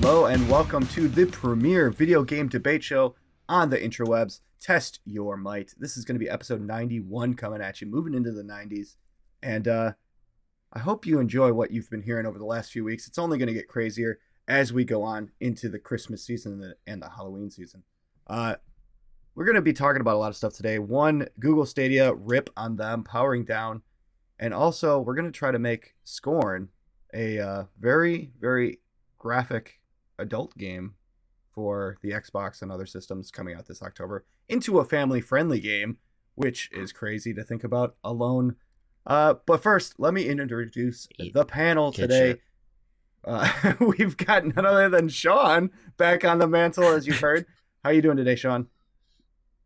Hello and welcome to the premier video game debate show on the interwebs. Test your might. This is going to be episode 91 coming at you, moving into the 90s. And I hope you enjoy what you've been hearing over the last few weeks. It's only going to get crazier as we go on into the Christmas season and the Halloween season. We're going to be talking about a lot of stuff today. One, Google Stadia, rip on them, powering down. And also, we're going to try to make Scorn a very, very graphic adult game for the Xbox and other systems coming out this October into a family-friendly game, which is crazy to think about alone. But first, let me introduce the panel today. We've got none other than Sean back on the mantle, as you've heard. How are you doing today, Sean?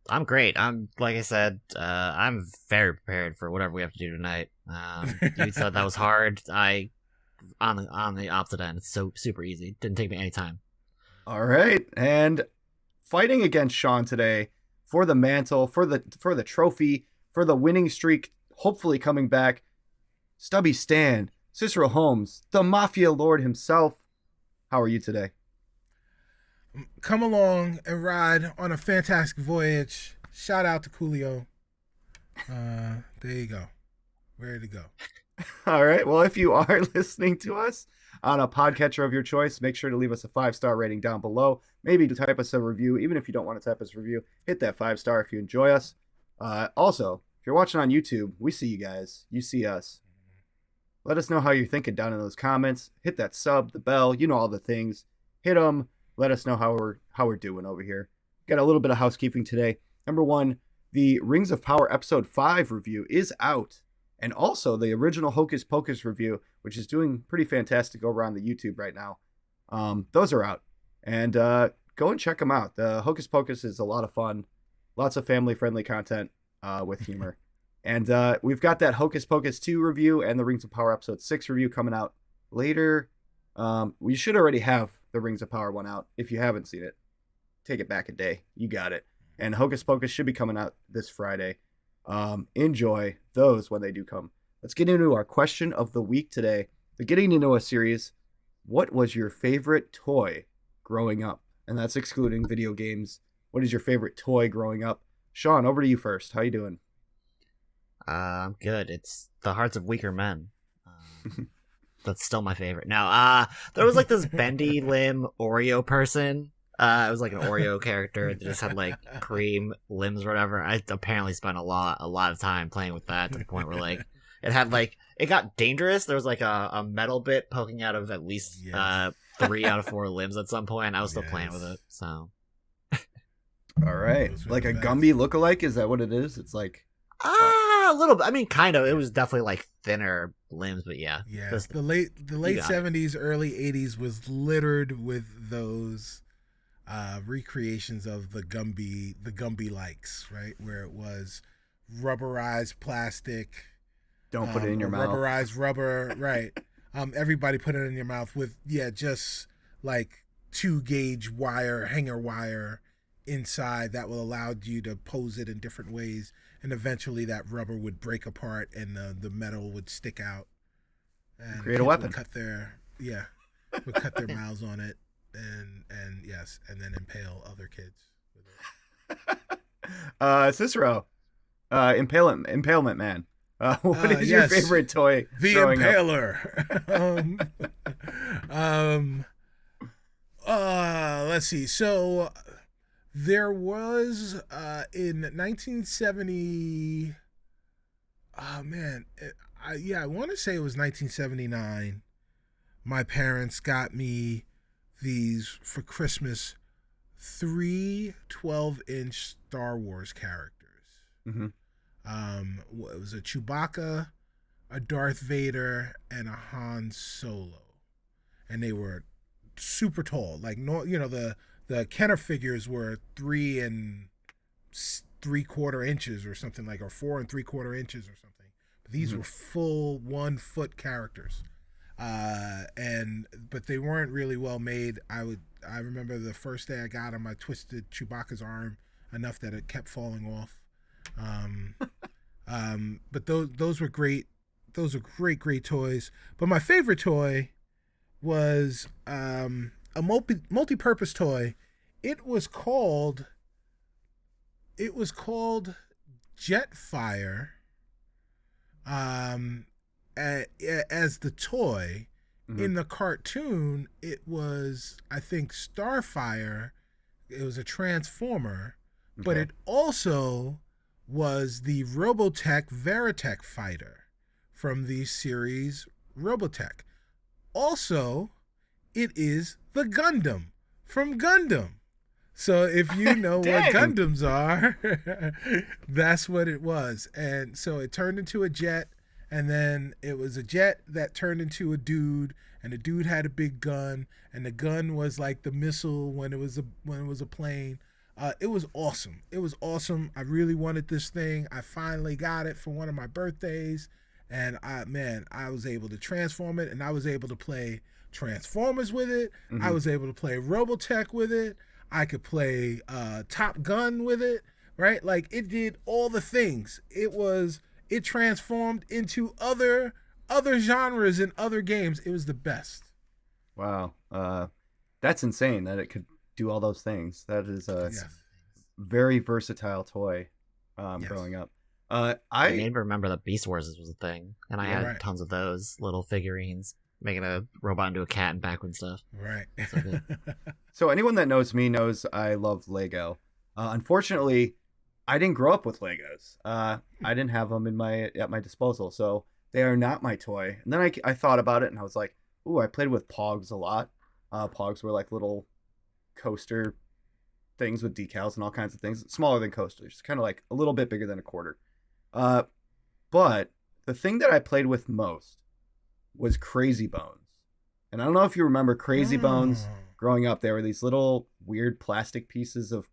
I'm great. Like I said, I'm very prepared for whatever we have to do tonight. You said that was hard. On the opposite end, it's so super easy. Didn't take me any time. All right, and fighting against Sean today for the mantle, for the trophy, for the winning streak, hopefully coming back. Stubby Stan, Cicero Holmes, the Mafia Lord himself. How are you today? Come along and ride on a fantastic voyage. Shout out to Coolio. There you go. Ready to go. All right. Well, if you are listening to us on a podcatcher of your choice, make sure to leave us a 5-star rating down below. Maybe to type us a review. Even if you don't want to type us a review, hit that 5-star if you enjoy us. Also, if you're watching on YouTube, we see you guys. You see us. Let us know how you're thinking down in those comments. Hit that sub, the bell, you know all the things. Hit them. Let us know how we're doing over here. Got a little bit of housekeeping today. Number one, the Rings of Power episode 5 review is out. And also the original Hocus Pocus review, which is doing pretty fantastic over on the YouTube right now. Those are out. And go and check them out. The Hocus Pocus is a lot of fun. Lots of family-friendly content with humor. And we've got that Hocus Pocus 2 review and the Rings of Power episode 6 review coming out later. We should already have the Rings of Power one out. If you haven't seen it, take it back a day. You got it. And Hocus Pocus should be coming out this Friday. Enjoy those when they do come. Let's get into our question of the week today. The Getting to Know Us series. What was your favorite toy growing up? And that's excluding video games. What is your favorite toy growing up? Sean, over to you first. How you doing? I'm good. It's the Hearts of Weaker Men. That's still my favorite. Now, there was like this bendy limb Oreo person. It was like an Oreo character that just had like cream limbs or whatever. I apparently spent a lot of time playing with that to the point where like it got dangerous. There was like a metal bit poking out of at least 3 out of 4 limbs at some point. I was still playing with it. So, all right, like a Gumby lookalike. Is that what it is? It's like a little bit. I mean, kind of. It was definitely like thinner limbs, but yeah. The late 70s, early 80s was littered with those recreations of the Gumby likes, right? Where it was rubberized plastic. Don't put it in your mouth. Rubberized rubber, right? Everybody put it in your mouth with just like 2-gauge wire, hanger wire inside that will allow you to pose it in different ways, and eventually that rubber would break apart and the metal would stick out. And create a weapon. Would cut their mouths on it. And yes, and then impale other kids with it. Cicero, Impalement Man. What is your favorite toy? The Impaler. Let's see. So there was in 1970. Oh man, I want to say it was 1979. My parents got me these for Christmas 3 12-inch Star Wars characters. Mm-hmm. It was a Chewbacca, a Darth Vader, and a Han Solo, and they were super tall. Like the Kenner figures were 3 3/4 inches or something, like, or 4 3/4 inches or something. But these were full 1-foot characters. But they weren't really well made. I remember the first day I got them, I twisted Chewbacca's arm enough that it kept falling off. But those were great. Those are great toys. But my favorite toy was a multi-purpose toy. It was called Jetfire, as the toy. Mhm. In the cartoon, it was, I think, Starfire. It was a transformer, but Okay. it also was the Robotech Veritech fighter from the series Robotech. Also, it is the Gundam from Gundam. So if you know what Dang. Gundams are, that's what it was. And so it turned into a jet, and then it was a jet that turned into a dude, and the dude had a big gun, and the gun was like the missile when it was a plane. It was awesome. It was awesome. I really wanted this thing. I finally got it for one of my birthdays, and I was able to transform it, and I was able to play Transformers with it. Mhm. I was able to play Robotech with it. I could play Top Gun with it, right? Like, it did all the things. It transformed into other genres in other games. It was the best. Wow. That's insane that it could do all those things. That is a Yes. very versatile toy. Yes. Growing up. I I didn't remember that Beast Wars was a thing, and I had Right. tons of those little figurines, making a robot into a cat and backward stuff. Right. So good. So anyone that knows me knows I love Lego. Unfortunately, I didn't grow up with Legos. I didn't have them at my disposal, so they are not my toy. And then I thought about it, and I was like, "Ooh, I played with Pogs a lot. Pogs were like little coaster things with decals and all kinds of things, smaller than coasters, kind of like a little bit bigger than a quarter." But the thing that I played with most was Crazy Bones. And I don't know if you remember Crazy Bones. Growing up, there were these little weird plastic pieces of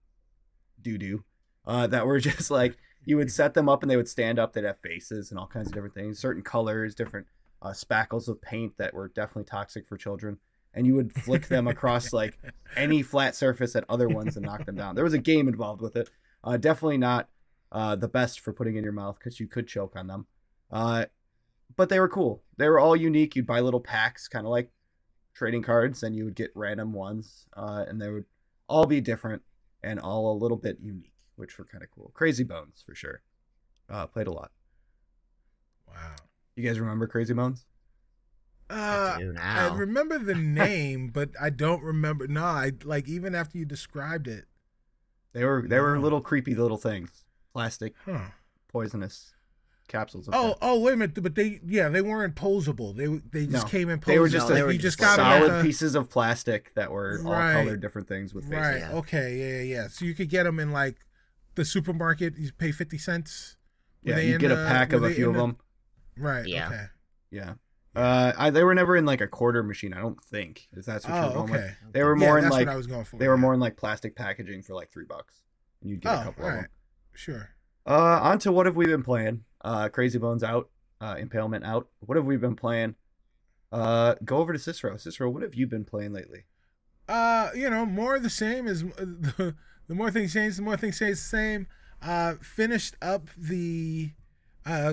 doo-doo that were just like, you would set them up and they would stand up. They'd have faces and all kinds of different things, certain colors, different spackles of paint that were definitely toxic for children. And you would flick them across like any flat surface at other ones and knock them down. There was a game involved with it. Definitely not the best for putting in your mouth because you could choke on them. But they were cool. They were all unique. You'd buy little packs, kind of like trading cards, and you would get random ones, and they would all be different and all a little bit unique, which were kind of cool. Crazy Bones for sure. Played a lot. Wow. You guys remember Crazy Bones? I do now. I remember the name, but I don't remember. No, I like, even after you described it. They were little creepy little things, plastic, Huh. poisonous capsules. Of Oh, wait a minute. But they weren't posable. They just No. came in posable. They were just No, they a were you just just got them solid at the, pieces of plastic that were all Right. colored different things with faces. Right. Yeah. Okay. Yeah. So you could get them in like the supermarket. You pay 50 cents. Were Yeah, they you in get a the- pack were of a they few in of the- them. Right. Yeah. Okay. Yeah. They were never in like a quarter machine, I don't think. If that's what you're Oh, going with. okay. They were Yeah, more in that's like what I was going for. they were more in like plastic packaging for like $3, and you'd get a Oh, couple all of right. them. Sure. On to what have we been playing? Crazy Bones out, Impalement out. What have we been playing? Go over to Cicero. Cicero, what have you been playing lately? More of the same is the more things change, the more things stay the same. Finished up the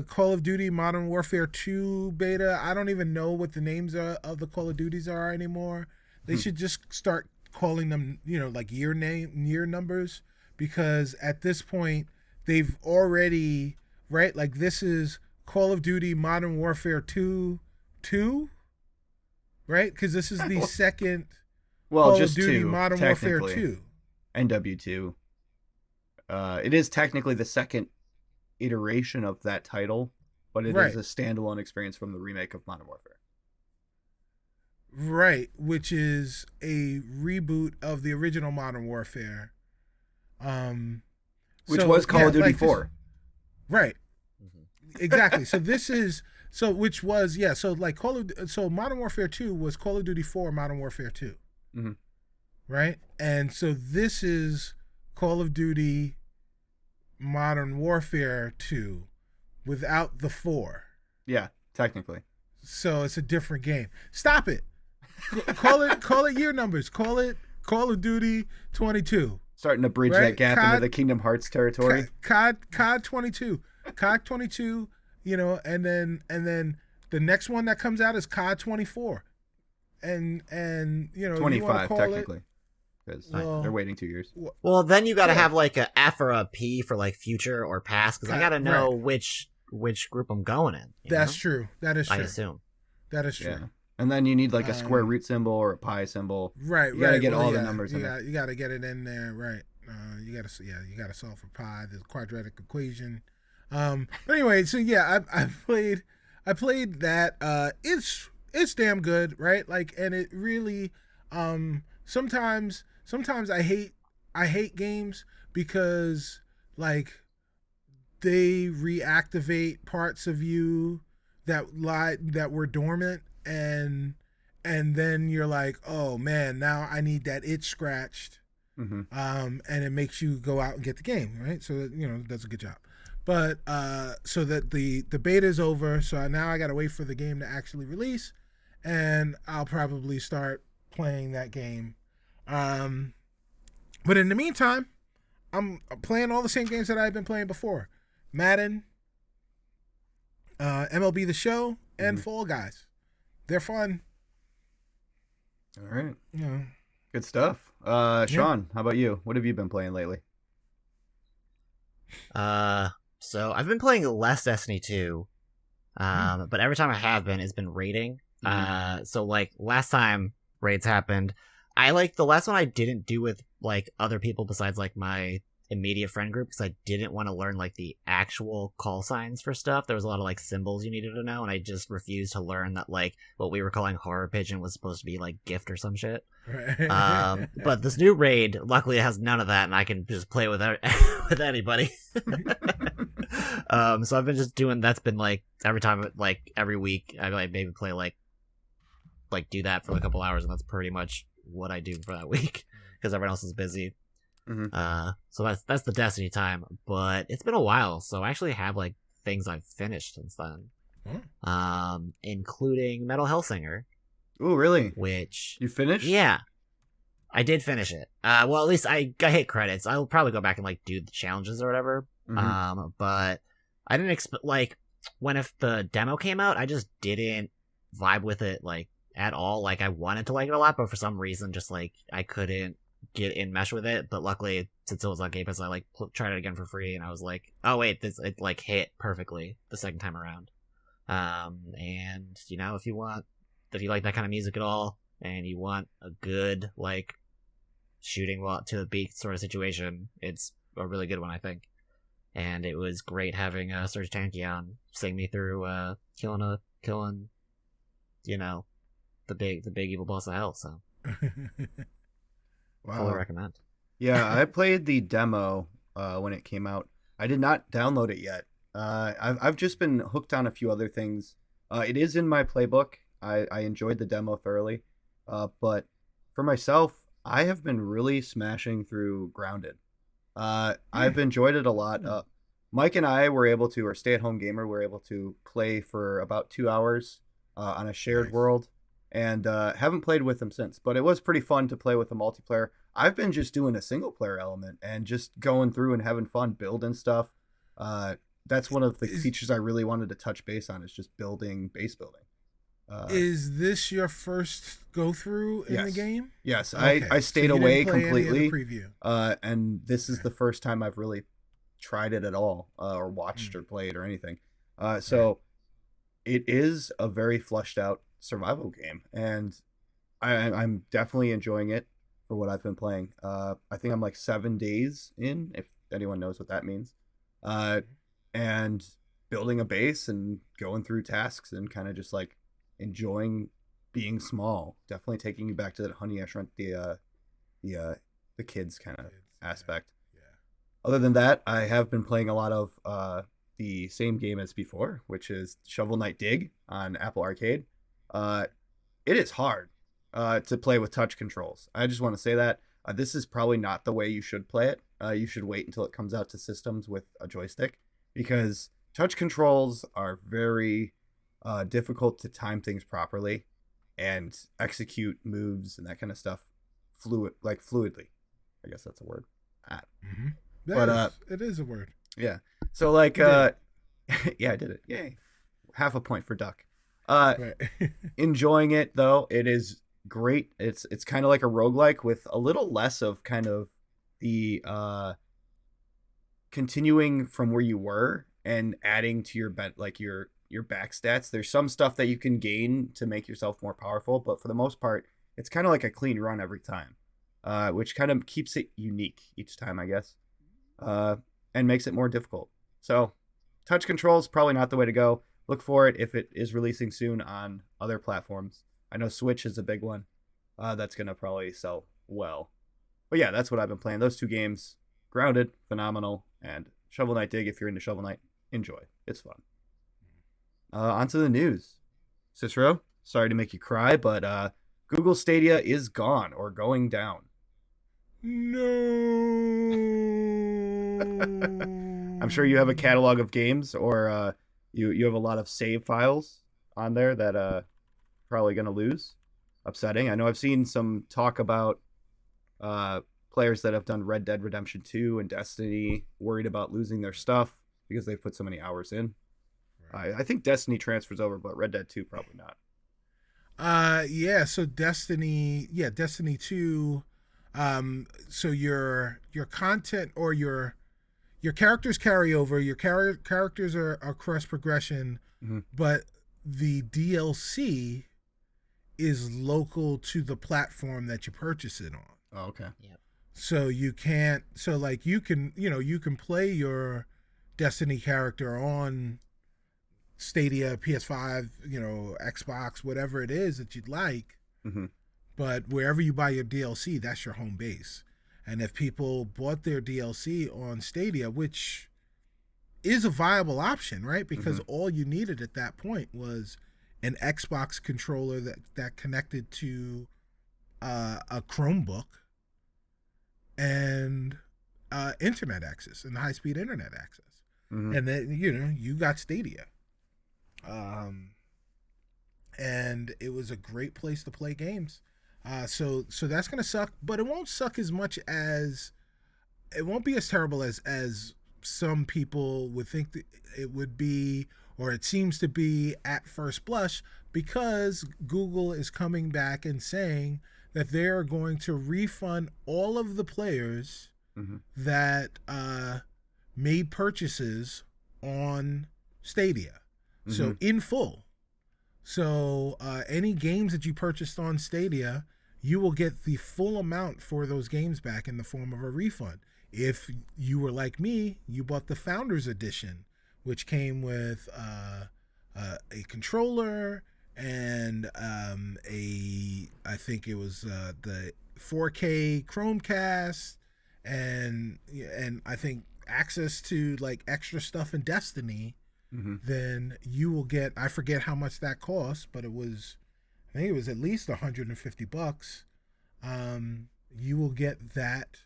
Call of Duty Modern Warfare 2 beta. I don't even know what the names of the Call of Duties are anymore. They should just start calling them, like year numbers, because at this point they've already, right? Like, this is Call of Duty Modern Warfare 2, right? Because this is the second Well, Call just of Duty two, Modern Warfare technically. 2. NW2. It is technically the second iteration of that title, but it Right. is a standalone experience from the remake of Modern Warfare. Right, which is a reboot of the original Modern Warfare. Which was Call of Duty 4. Right. Mhm. Exactly. So this is so Modern Warfare 2 was Call of Duty 4 Modern Warfare 2. Mhm. Right? And so this is Call of Duty Modern Warfare 2 without the 4. Yeah, technically. So it's a different game. Stop it. Call it year numbers. Call it Call of Duty 22. Starting to bridge Right, that gap into COD the Kingdom Hearts territory. COD 22. COD 22, and then the next one that comes out is COD 24. and you know, you want to 25 call technically, it. because Well, they're waiting 2 years. Well, then you got to Yeah. have like a F or a P for like future or past, because I got to know which group I'm going in. That's true. That is true. I assume. That is true. Yeah. And then you need like a square root symbol or a pi symbol. Right. You got to get Well, all yeah, the numbers in You got to get it in there. Right. You got to solve for pi, the quadratic equation. But anyway, so yeah, I played that. It's damn good, right? Like, and it really, sometimes I hate games because like they reactivate parts of you that were dormant, and then you're like, oh man, now I need that itch scratched. Mm-hmm. And it makes you go out and get the game, right? So that, you know, it does a good job. But so that the beta is over, so now I got to wait for the game to actually release, and I'll probably start playing that game. But in the meantime, I'm playing all the same games that I've been playing before: Madden, MLB The Show, and Fall Guys. They're fun. All right. Yeah. Good stuff. Sean, how about you? What have you been playing lately? So I've been playing less Destiny 2, but every time I have been, it's been raiding. So like last time raids happened, I like the last one I didn't do with like other people besides like my immediate friend group, because I didn't want to learn like the actual call signs for stuff. There was a lot of like symbols you needed to know, and I just refused to learn that like what we were calling horror pigeon was supposed to be like gift or some shit. But this new raid, luckily, it has none of that, and I can just play with with anybody. So I've been just doing. That's been like every time, like every week, I like maybe play like do that for a couple hours, and that's pretty much what I do for that week because everyone else is busy. So that's the Destiny time, but it's been a while, so I actually have like things I've finished since then, including Metal Hellsinger. Oh, really? Which you finished? Yeah, I did finish it. Well, at least I hit credits. I'll probably go back and like do the challenges or whatever. But I didn't expect like if the demo came out, I just didn't vibe with it like at all. Like I wanted to like it a lot, but for some reason, just like I couldn't get in mesh with it. But luckily, since it was on Game Pass, I like tried it again for free, and I was like, oh wait, it like hit perfectly the second time around. And you know, if you like that kind of music at all, and you want a good like shooting to the beat sort of situation, it's a really good one, I think. And it was great having Serge Tankian sing me through killing, you know, the big evil boss of hell. So. Wow. Fully recommend. Yeah, I played the demo when it came out. I did not download it yet. I've just been hooked on a few other things. It is in my playbook. I enjoyed the demo thoroughly. But for myself, I have been really smashing through Grounded. I've enjoyed it a lot. Mike and I were able to, or stay-at-home gamer, were able to play for about 2 hours on a shared world. And haven't played with them since, but it was pretty fun to play with the multiplayer. I've been just doing a single player element and just going through and having fun building stuff. That's one of the features I really wanted to touch base on, is just base building. Is this your first go through in the game? Yes, okay. I stayed away completely. Preview. And this is the first time I've really tried it at all, or watched or played or anything. So it is a very fleshed out survival game, and I'm definitely enjoying it for what I've been playing. I think I'm like 7 days in, if anyone knows what that means, and building a base and going through tasks and kind of just like enjoying being small. Definitely taking you back to that Honey I Shrunk the kids kind of aspect. Other than that, I have been playing a lot of the same game as before, which is Shovel Knight Dig on Apple Arcade. It is hard to play with touch controls. I just want to say that this is probably not the way you should play it. You should wait until it comes out to systems with a joystick, because touch controls are very difficult to time things properly and execute moves and that kind of stuff fluidly. I guess that's a word. It is a word. Yeah. So like yeah, I did it. Yay. Half a point for Duck. Enjoying it though. It is great. It's kind of like a roguelike with a little less of kind of the continuing from where you were and adding to your like your back stats. There's some stuff that you can gain to make yourself more powerful, but for the most part, it's kind of like a clean run every time, which kind of keeps it unique each time, I guess, and makes it more difficult. So, touch controls probably not the way to go. Look for it if it is releasing soon on other platforms. I know Switch is a big one. That's gonna probably sell well. But yeah, that's what I've been playing. Those two games, Grounded, phenomenal, and Shovel Knight Dig. If you're into Shovel Knight, enjoy. It's fun. On to the news. Cicero, sorry to make you cry, but Google Stadia is gone or going down. No. I'm sure you have a catalog of games, or you have a lot of save files on there that probably going to lose. Upsetting. I know I've seen some talk about players that have done Red Dead Redemption 2 and Destiny worried about losing their stuff because they've put so many hours in. I think Destiny transfers over, but Red Dead 2 probably not. So Destiny 2, so your content or your characters carry over, your characters are cross progression, but the DLC is local to the platform that you purchase it on. Oh, okay. Yep. So you can play your Destiny character on Stadia, PS5, Xbox, whatever it is that you'd like. But wherever you buy your DLC, that's your home base. And if people bought their DLC on Stadia, which is a viable option, right? Because all you needed at that point was an Xbox controller that connected to a Chromebook and internet access and high-speed internet access. And then, you got Stadia. And it was a great place to play games. So that's gonna suck, but it won't suck as much as it won't be as terrible as some people would think that it would be, or it seems to be at first blush, because Google is coming back and saying that they are going to refund all of the players that made purchases on Stadia. So in full. So any games that you purchased on Stadia, you will get the full amount for those games back in the form of a refund. If you were like me, you bought the Founders Edition, which came with a controller and I think it was the 4K Chromecast and I think access to like extra stuff in Destiny. Then you will get, I forget how much that cost, but I think it was at least $150. You will get that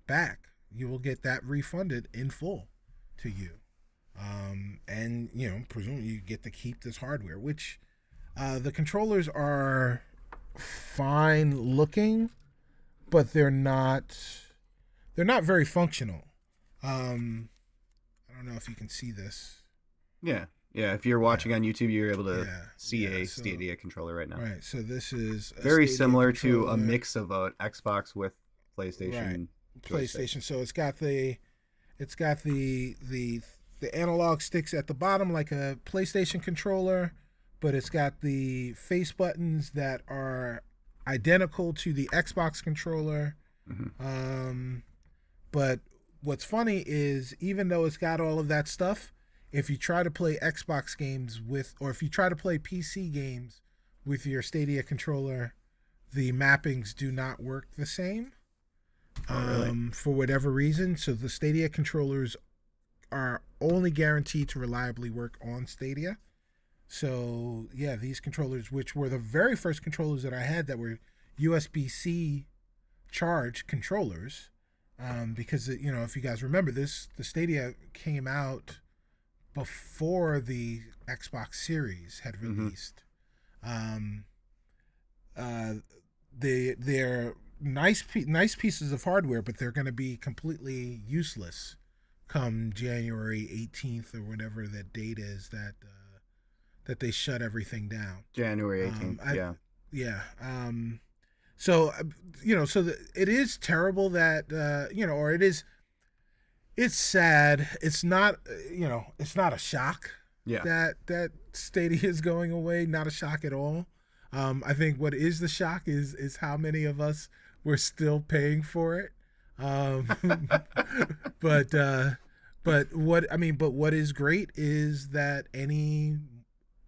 back. You will get that refunded in full to you. And presumably you get to keep this hardware, which the controllers are fine looking, but they're not very functional. I don't know if you can see this. Yeah. If you're watching on YouTube, you're able to see a Stadia controller right now. Right. So this is very similar to a mix of an Xbox with PlayStation. PlayStation. So it's got the analog sticks at the bottom like a PlayStation controller, but it's got the face buttons that are identical to the Xbox controller. But what's funny is even though it's got all of that stuff, if you try to play Xbox games or if you try to play PC games with your Stadia controller, the mappings do not work the same. Really? For whatever reason. So the Stadia controllers are only guaranteed to reliably work on Stadia. So yeah, these controllers, which were the very first controllers that I had that were USB-C charged controllers, because if you guys remember this, the Stadia came out before the Xbox Series had released. They're nice pieces of hardware, but they're going to be completely useless come January 18th or whatever that date is that they shut everything down. January 18th. Yeah. So it is terrible that or it's sad. It's not it's not a shock Yeah. that Stadia is going away. Not a shock at all. I think what is the shock is how many of us were still paying for it. But what is great is that any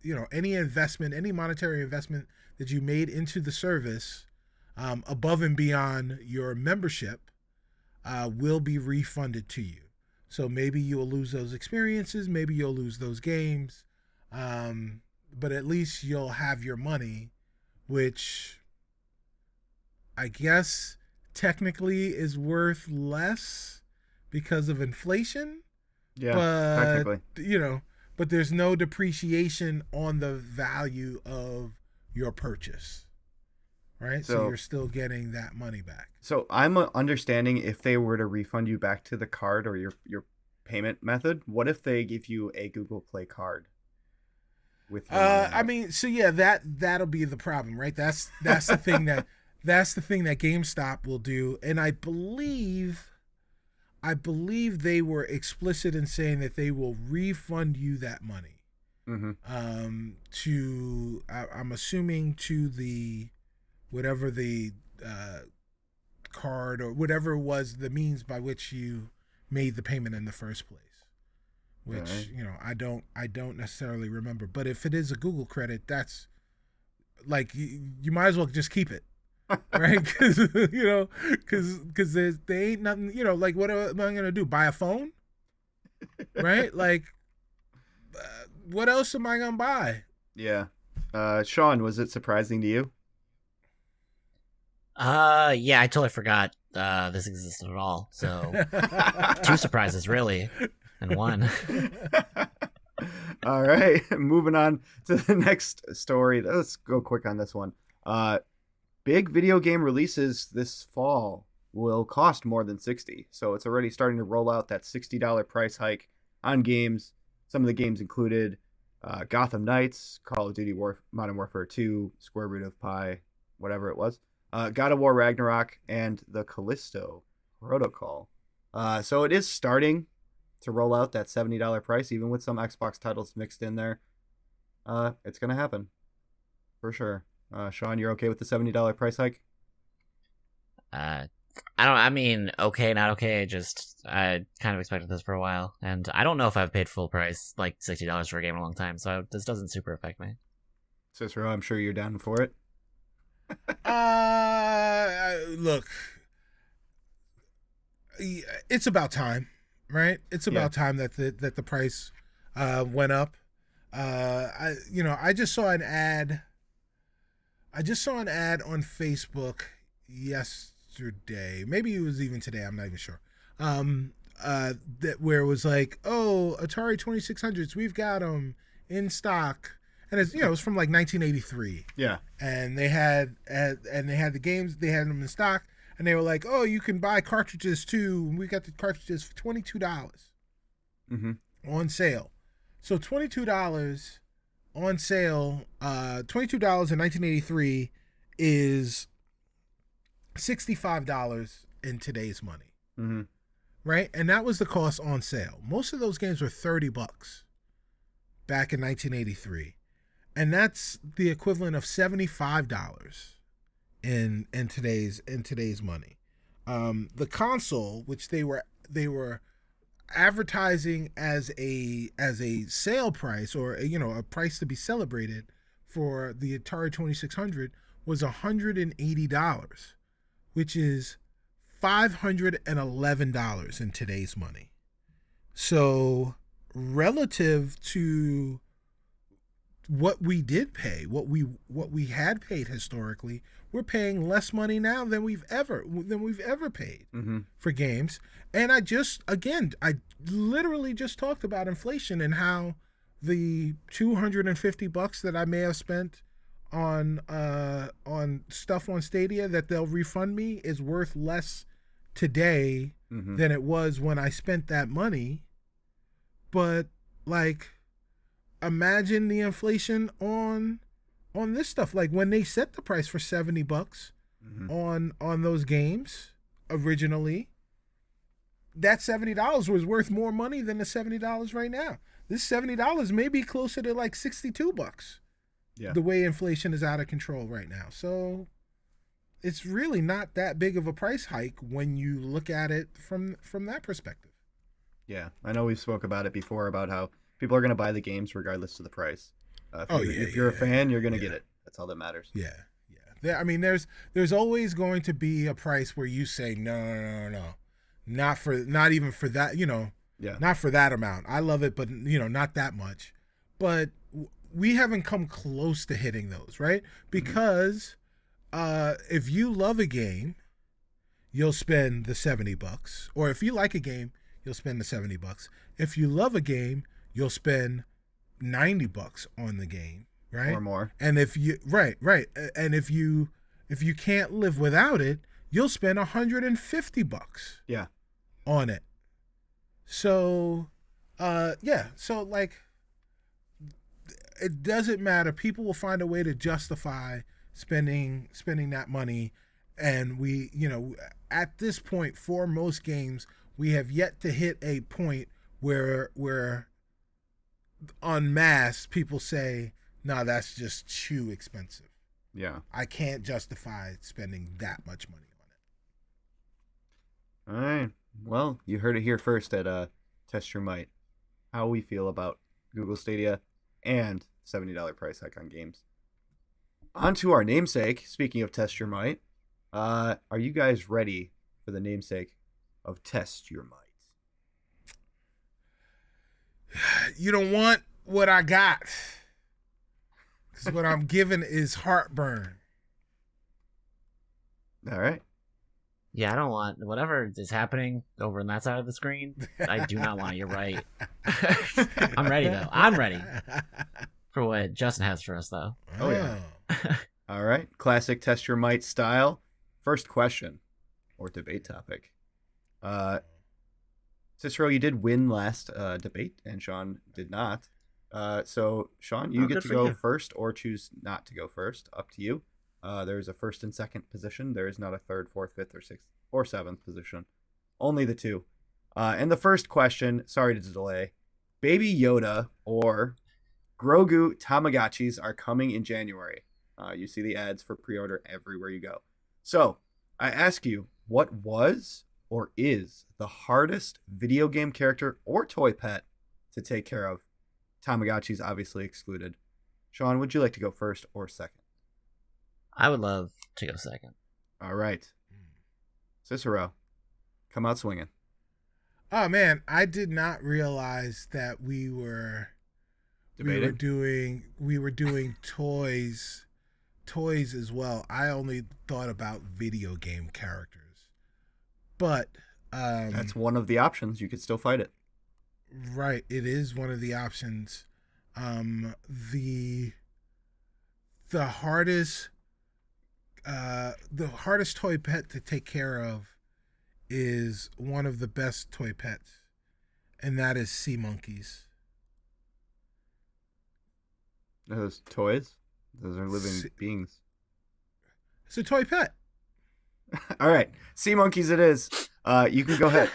investment, any monetary investment that you made into the service, above and beyond your membership, will be refunded to you. So maybe you'll lose those experiences, maybe you'll lose those games, but at least you'll have your money, which I guess technically is worth less because of inflation. Yeah, but technically. But there's no depreciation on the value of your purchase, right? So you're still getting that money back. So I'm understanding if they were to refund you back to the card or your payment method, what if they give you a Google Play card? With that'll be the problem, right? That's the thing that's the thing that GameStop will do, and I believe they were explicit in saying that they will refund you that money. Mm-hmm. I'm assuming to the whatever the card or whatever was the means by which you made the payment in the first place. Which I don't necessarily remember. But if it is a Google credit, that's like you might as well just keep it. Right, because they ain't nothing. Like what am I gonna do? Buy a phone? Right? Like, what else am I gonna buy? Yeah. Sean, was it surprising to you? Yeah, I totally forgot this existed at all. So 2 surprises really, and 1. All right, moving on to the next story. Let's go quick on this one. Big video game releases this fall will cost more than $60. So it's already starting to roll out that $60 price hike on games. Some of the games included Gotham Knights, Call of Duty Modern Warfare 2, Square Root of Pi, whatever it was, God of War Ragnarok, and the Callisto Protocol. So it is starting to roll out that $70 price, even with some Xbox titles mixed in there. It's going to happen for sure. Sean, you're okay with the $70 price hike? Okay, not okay. I kind of expected this for a while, and I don't know if I've paid full price, like $60 for a game in a long time, so this doesn't super affect me. Cicero, I'm sure you're down for it. Look, it's about time, right? It's about time that the price went up. I just saw an ad. on Facebook yesterday. Maybe it was even today. I'm not even sure. That where it was like, oh, Atari 2600s, we've got them in stock, and it's it was from like 1983. Yeah. And they had the games. They had them in stock, and they were like, oh, you can buy cartridges too. And we got the cartridges for $22 on sale. So $22 on sale. $22 in 1983 is $65 in today's money. Mm-hmm. Right? And that was the cost on sale. Most of those games were $30 back in 1983. And that's the equivalent of $75 in today's money. The console, which they were advertising as a sale price, or a price to be celebrated for the Atari 2600, was $180, which is $511 in today's money. So relative to what we did pay, what we had paid historically, we're paying less money now than we've ever paid for games. And I literally just talked about inflation and how the $250 that I may have spent on stuff on Stadia that they'll refund me is worth less today than it was when I spent that money. But like, imagine the inflation on on this stuff. Like when they set the price for $70 on those games originally, that $70 was worth more money than the $70 right now. This $70 may be closer to like $62. Yeah. The way inflation is out of control right now. So it's really not that big of a price hike when you look at it from that perspective. Yeah, I know we've spoke about it before about how people are going to buy the games regardless of the price. If you're a fan, you're going to get it. That's all that matters. Yeah. I mean, there's always going to be a price where you say no, not even for that, not for that amount. I love it, but not that much. But we haven't come close to hitting those, right? Because if you love a game, you'll spend the $70, or if you like a game, you'll spend the $70. If you love a game, you'll spend $90 on the game, right? Or more. And if you right, and if you can't live without it, you'll spend $150. Yeah. On it. So, so like, it doesn't matter. People will find a way to justify spending that money, and we, at this point, for most games, we have yet to hit a point where en masse people say, no, that's just too expensive. Yeah. I can't justify spending that much money on it. All right. Well, you heard it here first at Test Your Might. How we feel about Google Stadia and $70 price hike on games. On to our namesake. Speaking of Test Your Might, are you guys ready for the namesake of Test Your Might? You don't want what I got. Because what I'm giving is heartburn. All right. Yeah, I don't want whatever is happening over on that side of the screen. I do not want it. You're right. I'm ready, though. I'm ready for what Justin has for us, though. Oh, yeah. All right. Classic Test Your Might style. First question or debate topic. Cicero, you did win last debate, and Sean did not. So, Sean, you get to go first or choose not to go first. Up to you. There's a first and second position. There is not a third, fourth, fifth, or sixth, or seventh position. Only the two. And the first question, sorry to delay, Baby Yoda or Grogu Tamagotchis are coming in January. You see the ads for pre-order everywhere you go. So, I ask you, what was or is the hardest video game character or toy pet to take care of? Tamagotchis obviously excluded. Sean, would you like to go first or second? I would love to go second. All right. Cicero, come out swinging. Oh, man, I did not realize that we were Debating? we were doing toys as well. I only thought about video game characters. But that's one of the options. You could still fight it. Right, it is one of the options. The hardest toy pet to take care of is one of the best toy pets, and that is sea monkeys. Those toys? Those are living beings. It's a toy pet. All right. Sea monkeys it is. You can go ahead.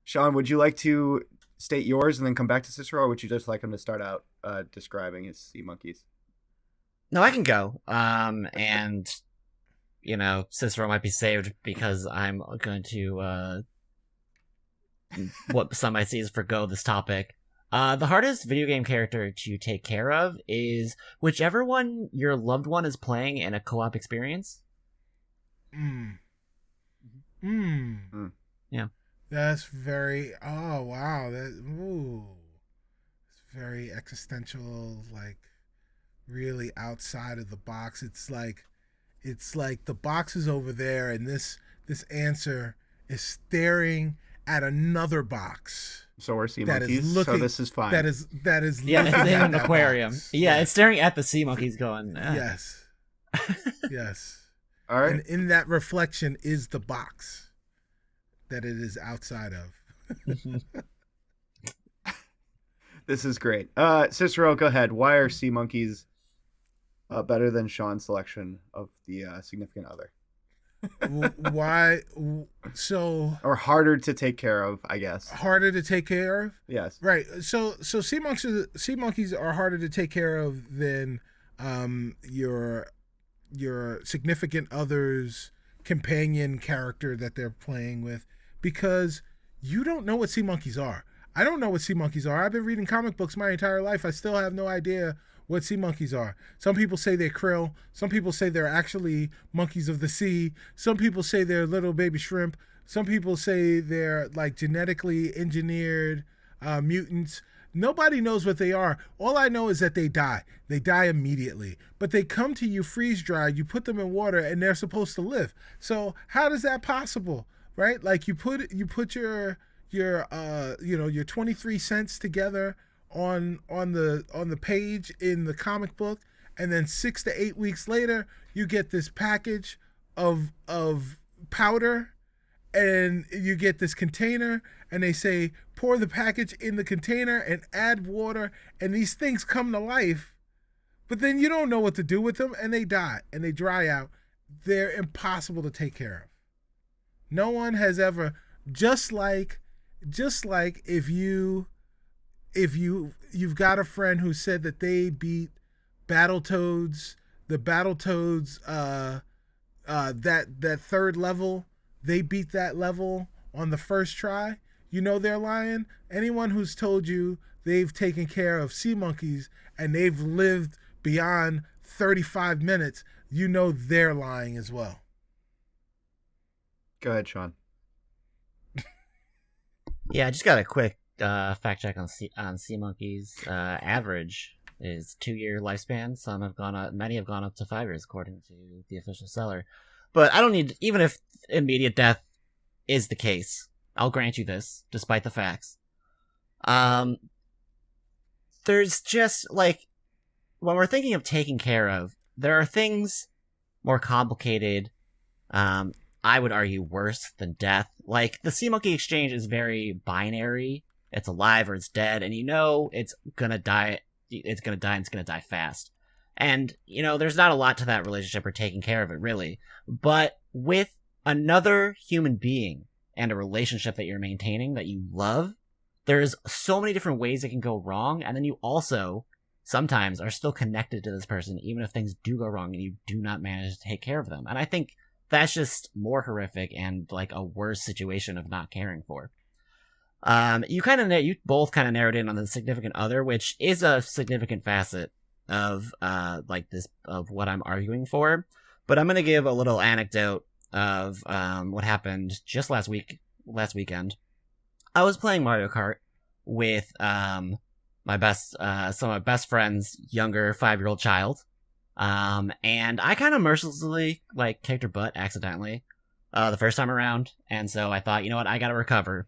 Sean, would you like to state yours and then come back to Cicero, or would you just like him to start out describing his sea monkeys? No, I can go. And Cicero might be saved because I'm going to what some might see as forgo this topic. The hardest video game character to take care of is whichever one your loved one is playing in a co-op experience. Yeah. That's very, oh wow, it's very existential, like really outside of the box. It's like the box is over there and this answer is staring at another box. So we're sea monkeys, so this is fine. That is yeah, it's in an aquarium. Box. Yeah, it's staring at the sea monkeys going, Yes. Yes. All right. And in that reflection is the box that it is outside of. This is great. Cicero, go ahead. Why are sea monkeys better than Sean's selection of the significant other? Why? So Or harder to take care of, I guess. harder to take care of? Yes. Right. So sea monkeys are harder to take care of than your significant other's companion character that they're playing with, because you don't know what sea monkeys are. I don't know what sea monkeys are. I've been reading comic books my entire life. I still have no idea what sea monkeys are. Some people say they're krill. Some people say they're actually monkeys of the sea. Some people say they're little baby shrimp. Some people say they're like genetically engineered mutants. Nobody knows what they are. All I know is that they die. They die immediately. But they come to you freeze dried. You put them in water and they're supposed to live. So how is that possible? Right? Like you put your 23 cents together on the page in the comic book, and then 6 to 8 weeks later you get this package of powder, and you get this container, and they say pour the package in the container and add water, and these things come to life, but then you don't know what to do with them, and they die and they dry out. They're impossible to take care of. No one has ever, just like if you've got a friend who said that they beat Battletoads, that third level, they beat that level on the first try, you know they're lying. Anyone who's told you they've taken care of sea monkeys and they've lived beyond 35 minutes, you know they're lying as well. Go ahead, Sean. Yeah, I just got a quick fact check on sea monkeys. Average is 2-year lifespan. Many have gone up to 5 years, according to the official seller. But I don't need, even if immediate death is the case, I'll grant you this, despite the facts. There's just, like, when we're thinking of taking care of, there are things more complicated, I would argue worse than death. Like, the sea monkey exchange is very binary. It's alive or it's dead, and you know it's gonna die. It's gonna die, and it's gonna die fast. And, you know, there's not a lot to that relationship or taking care of it, really. But with another human being and a relationship that you're maintaining that you love, there's so many different ways it can go wrong, and then you also sometimes are still connected to this person, even if things do go wrong and you do not manage to take care of them. And I think that's just more horrific and like a worse situation of not caring for. You both kind of narrowed in on the significant other, which is a significant facet of of what I'm arguing for. But I'm gonna give a little anecdote of what happened just last weekend. I was playing Mario Kart with some of my best friends' younger 5-year-old child. And I kind of mercilessly kicked her butt accidentally the first time around, and so I thought, you know what, I gotta recover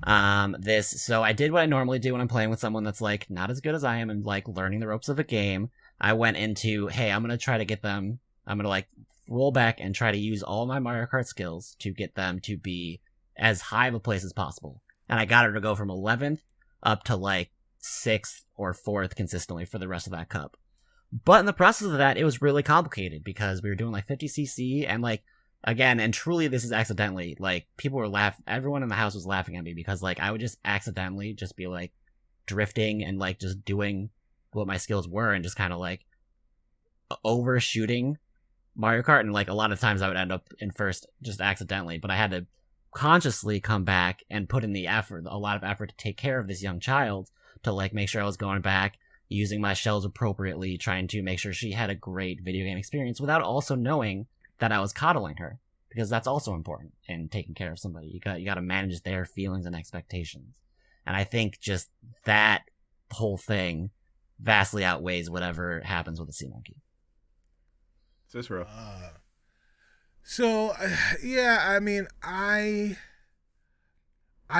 so I did what I normally do when I'm playing with someone that's not as good as I am and learning the ropes of a game. I went into, hey, I'm gonna roll back and try to use all my Mario Kart skills to get them to be as high of a place as possible, and I got her to go from 11th up to 6th or 4th consistently for the rest of that cup. But in the process of that, it was really complicated because we were doing 50cc, and again, and truly this is accidentally, people were everyone in the house was laughing at me because I would just accidentally just be drifting and just doing what my skills were and just kind of overshooting Mario Kart, and a lot of times I would end up in first just accidentally, but I had to consciously come back and put in a lot of effort to take care of this young child, to make sure I was going back, using my shells appropriately, trying to make sure she had a great video game experience without also knowing that I was coddling her, because that's also important in taking care of somebody. You got to manage their feelings and expectations. And I think just that whole thing vastly outweighs whatever happens with a sea monkey. Cicero. Yeah, I mean, I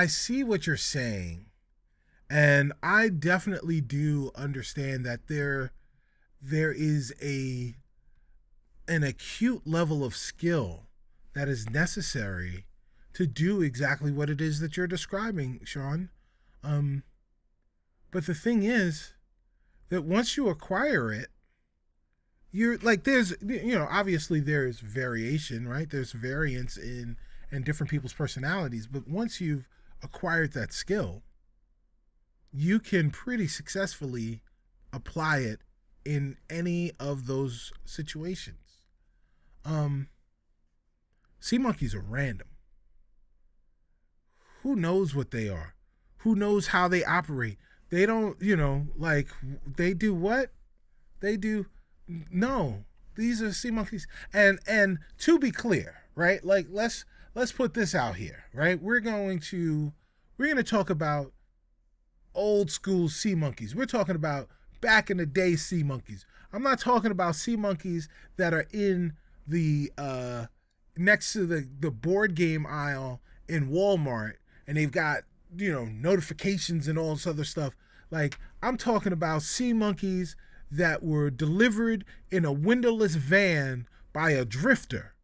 see what you're saying, and I definitely do understand that there is an acute level of skill that is necessary to do exactly what it is that you're describing, Sean. But the thing is that once you acquire it, you're like, there's, obviously there's variation, right? There's variance in different people's personalities. But once you've acquired that skill, you can pretty successfully apply it in any of those situations. Sea monkeys are random. Who knows what they are? Who knows how they operate? They don't, like, they do what? They do, no. These are sea monkeys. And to be clear, right? Like, let's put this out here, right? We're going to talk about old school sea monkeys. We're talking about back in the day sea monkeys. I'm not talking about sea monkeys that are in the next to the board game aisle in Walmart, and they've got, notifications and all this other stuff. Like, I'm talking about sea monkeys that were delivered in a windowless van by a drifter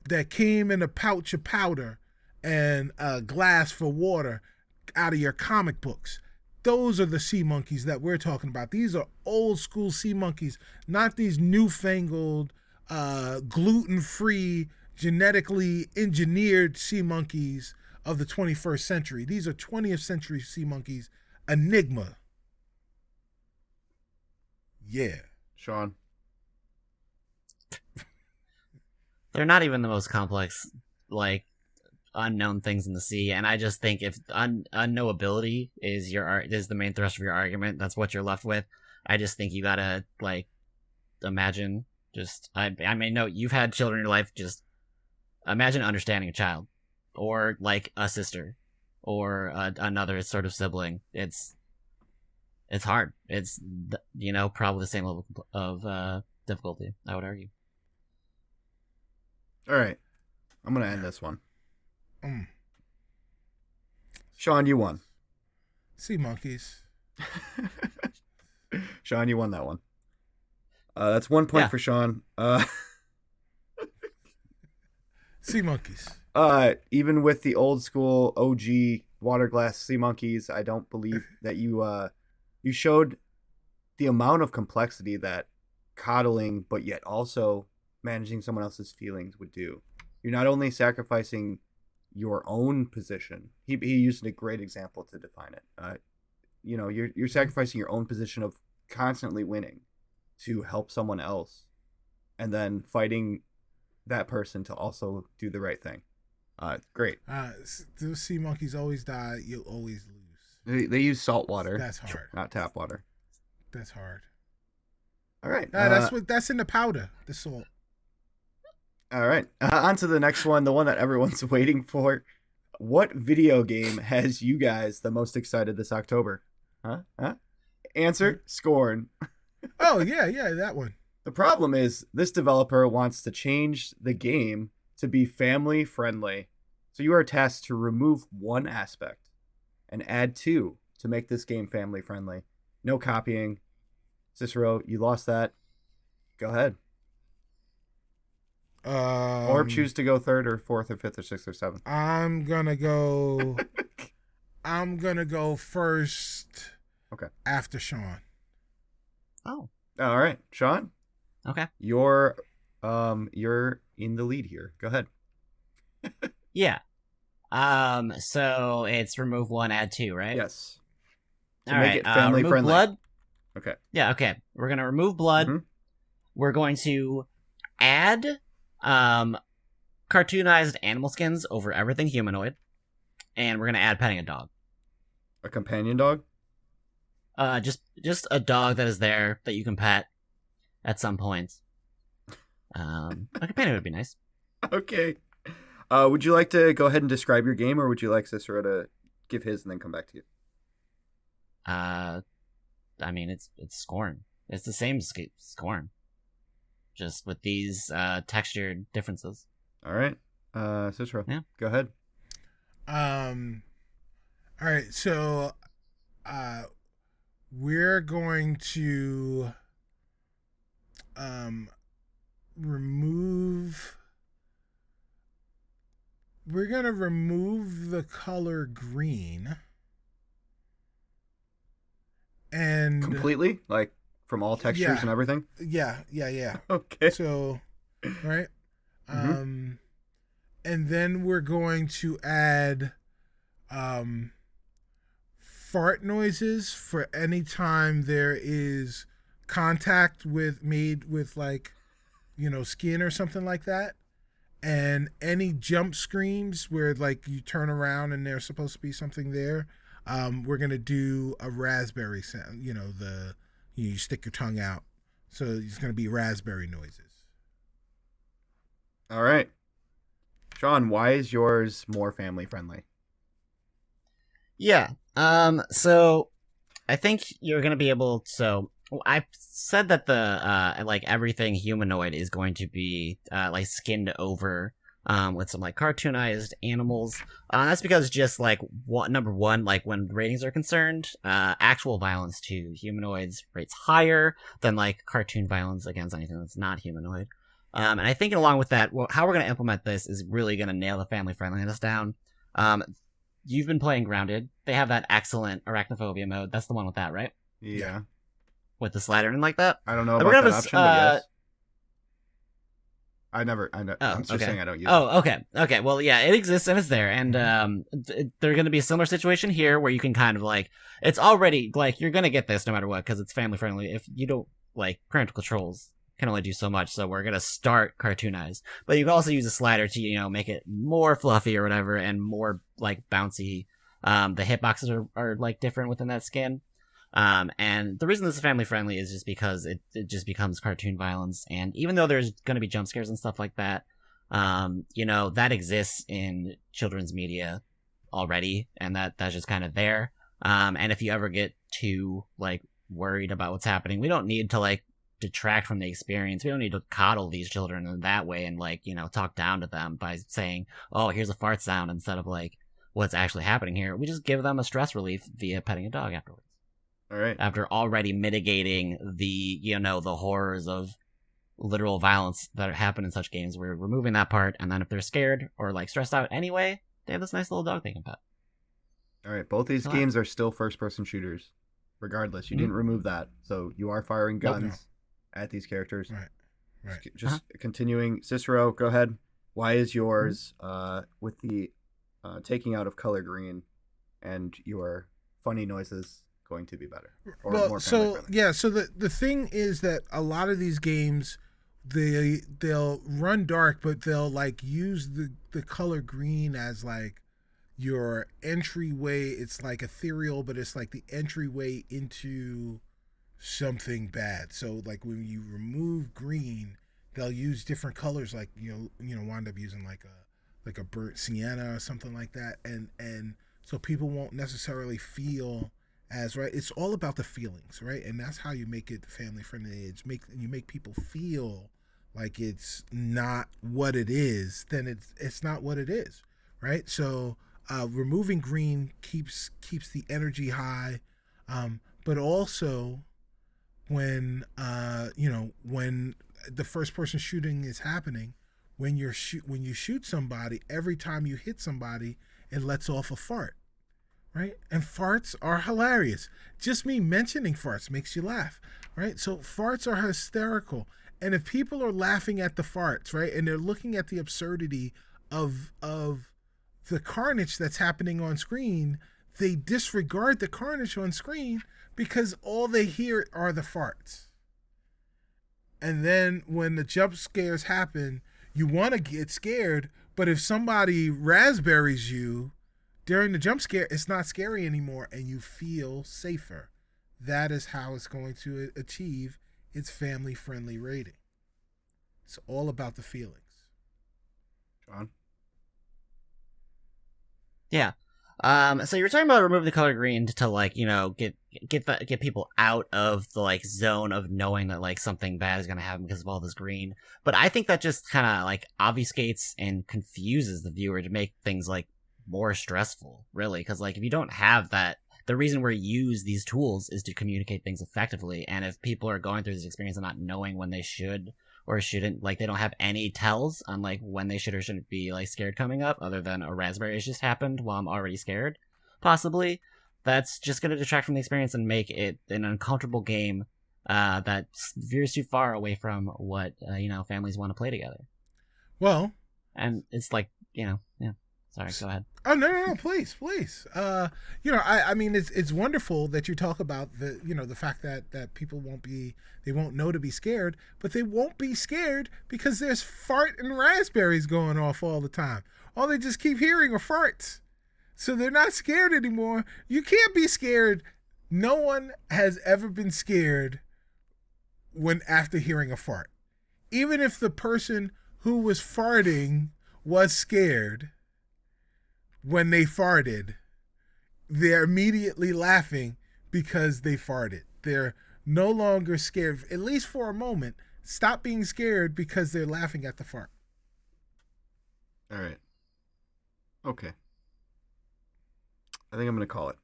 that came in a pouch of powder and a glass for water out of your comic books. Those are the sea monkeys that we're talking about. These are old school sea monkeys, not these newfangled, gluten-free, genetically engineered sea monkeys of the 21st century. These are 20th century sea monkeys. Enigma. Yeah. Sean. They're not even the most complex, like, unknown things in the sea, and I just think if unknowability is the main thrust of your argument, that's what you're left with. I just think you gotta, like, imagine, I mean, no, you've had children in your life, just imagine understanding a child, or, like, a sister, or another sort of sibling. It's hard. It's, probably the same level of difficulty, I would argue. All right. I'm going to end this one. Sean, you won. Sea monkeys. Sean, you won that one. That's 1 point for Sean. Sea monkeys. Even with the old school OG water glass sea monkeys, I don't believe that you showed the amount of complexity that coddling, but yet also managing someone else's feelings would do. You're not only sacrificing your own position. He used a great example to define it. You're sacrificing your own position of constantly winning to help someone else, and then fighting that person to also do the right thing. Great. Those sea monkeys always die. You'll always lose. They use salt water. That's hard. Not tap water. That's hard. All right. That's in the powder. The salt. All right. On to the next one, the one that everyone's waiting for. What video game has you guys the most excited this October? Huh? Answer, Scorn. Oh, yeah, that one. The problem is this developer wants to change the game to be family friendly. So you are tasked to remove one aspect and add two to make this game family friendly. No copying. Cicero, you lost that. Go ahead. Or choose to go third or fourth or fifth or sixth or seventh. I'm gonna go first. Okay. After Sean. Oh. All right, Sean. Okay. You're in the lead here. Go ahead. Yeah. So it's remove one, add two, right? Yes. To make it family remove friendly. Blood. Okay. Yeah. Okay. We're gonna remove blood. Mm-hmm. We're going to add cartoonized animal skins over everything humanoid, and we're gonna add petting a dog. A companion dog? Just a dog that is there that you can pet at some point. A companion would be nice. Okay. Would you like to go ahead and describe your game, or would you like Cicero to give his and then come back to you? I mean, it's Scorn. It's the same as Scorn, just with these textured differences. All right, Cicero. Yeah, go ahead. All right, so we're going to remove. We're gonna remove the color green, and Completely, like from all textures Yeah. and everything. yeah. Okay. So, right. Mhm. And then we're going to add um fart noises for any time there is contact made with like, skin or something like that. And any jump screams where like you turn around and there's supposed to be something there. We're gonna do a raspberry sound. You stick your tongue out, so it's gonna be raspberry noises. All right, Sean. Why is yours more family friendly? Yeah. So I think you're gonna be able. So I said that the like everything humanoid is going to be like skinned over with some like cartoonized animals. That's because just like number one, like when ratings are concerned, actual violence to humanoids rates higher than like cartoon violence against anything that's not humanoid. And I think along with that, how we're going to implement this is really going to nail the family friendliness down. You've been playing Grounded. They have that excellent arachnophobia mode. That's the one with that, right? Yeah. With the slider and like that. I don't know And about we're that gonna option, but yes. I'm just okay. saying I don't use it. Oh, okay. Well, yeah, it exists and it's there, and there's going to be a similar situation here where you can kind of like, it's already like you're going to get this no matter what because it's family friendly. If you don't like parental controls, can only do so much, so we're going to start cartoonized. But you can also use a slider to make it more fluffy or whatever and more like bouncy. The hitboxes are like different within that skin. And the reason this is family friendly is just because it just becomes cartoon violence. And even though there's going to be jump scares and stuff like that, that exists in children's media already. And that's just kind of there. And if you ever get too like worried about what's happening, we don't need to like detract from the experience. We don't need to coddle these children in that way and like, talk down to them by saying, oh, here's a fart sound instead of like what's actually happening here. We just give them a stress relief via petting a dog afterwards. All right. After already mitigating the the horrors of literal violence that happen in such games, we're removing that part, and then if they're scared or like stressed out anyway, they have this nice little dog they can pet. All right. Both these All games are still first-person shooters, regardless. You didn't remove that, so you are firing guns at these characters. Right. Just continuing, Cicero, go ahead. Why is yours with the taking out of color green and your funny noises going to be better? Or more so friendly? so the thing is that a lot of these games they'll run dark, but they'll like use the color green as like your entryway. It's like ethereal, but it's like the entryway into something bad. So like when you remove green, they'll use different colors, like wind up using like a burnt sienna or something like that, and so people won't necessarily feel as right. It's all about the feelings, right? And that's how you make it family friendly. You make people feel like it's not what it is, then it's not what it is, right? So removing green keeps the energy high, but also when when the first person shooting is happening, when you shoot somebody, every time you hit somebody, it lets off a fart. Right? And farts are hilarious. Just me mentioning farts makes you laugh, right? So farts are hysterical. And if people are laughing at the farts, right, and they're looking at the absurdity of the carnage that's happening on screen, they disregard the carnage on screen because all they hear are the farts. And then when the jump scares happen, you want to get scared, but if somebody raspberries you during the jump scare, it's not scary anymore, and you feel safer. That is how it's going to achieve its family-friendly rating. It's all about the feelings. John? Yeah. So you were talking about removing the color green to like, get people out of the like zone of knowing that like something bad is going to happen because of all this green. But I think that just kind of like obfuscates and confuses the viewer to make things like more stressful, really, because like if you don't have that, the reason we use these tools is to communicate things effectively, and if people are going through this experience and not knowing when they should or shouldn't, like they don't have any tells on like when they should or shouldn't be like scared coming up, other than a raspberry has just happened while I'm already scared, possibly, that's just going to detract from the experience and make it an uncomfortable game that veers too far away from what families want to play together. Well, and it's like, yeah. Sorry, go ahead. Oh no, please. I mean, it's wonderful that you talk about the fact that people won't know to be scared, but they won't be scared because there's fart and raspberries going off all the time. All they just keep hearing are farts, so they're not scared anymore. You can't be scared. No one has ever been scared after hearing a fart, even if the person who was farting was scared. When they farted, they're immediately laughing because they farted. They're no longer scared, at least for a moment. Stop being scared because they're laughing at the fart. All right. Okay. I think I'm going to call it.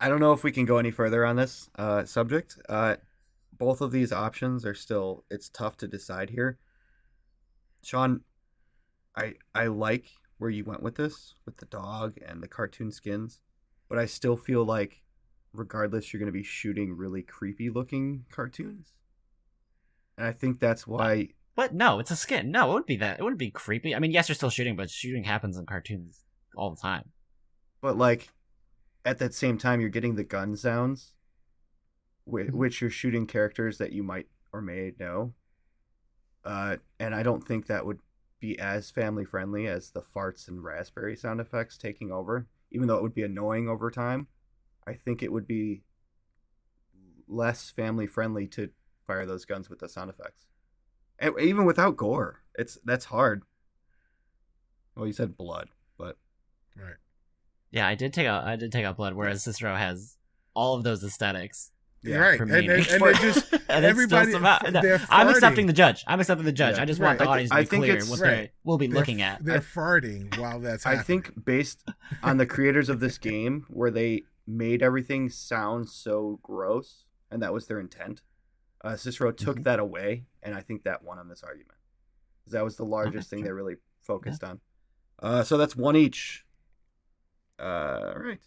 I don't know if we can go any further on this subject. Both of these options are still, it's tough to decide here. Sean, I like where you went with this, with the dog and the cartoon skins, but I still feel like regardless, you're going to be shooting really creepy looking cartoons. And I think that's why... What? No, it's a skin. No, it wouldn't be that. It wouldn't be creepy. I mean, yes, you're still shooting, but shooting happens in cartoons all the time. But like, at that same time, you're getting the gun sounds, which you're shooting characters that you might or may know. And I don't think that would be as family friendly as the farts and raspberry sound effects taking over, even though it would be annoying over time. I think it would be less family friendly to fire those guns with the sound effects, and even without gore. That's hard. Well, you said blood, but right. Yeah, I did take out blood, whereas Cicero has all of those aesthetics. Yeah, right, and they're just and everybody. I'm accepting the judge. I just want the audience to be clear what right. we'll be looking at. They're farting while that's happening. I think based on the creators of this game, where they made everything sound so gross, and that was their intent, Cicero took that away, and I think that won on this argument, because that was the largest thing they really focused on. So that's one each. All right.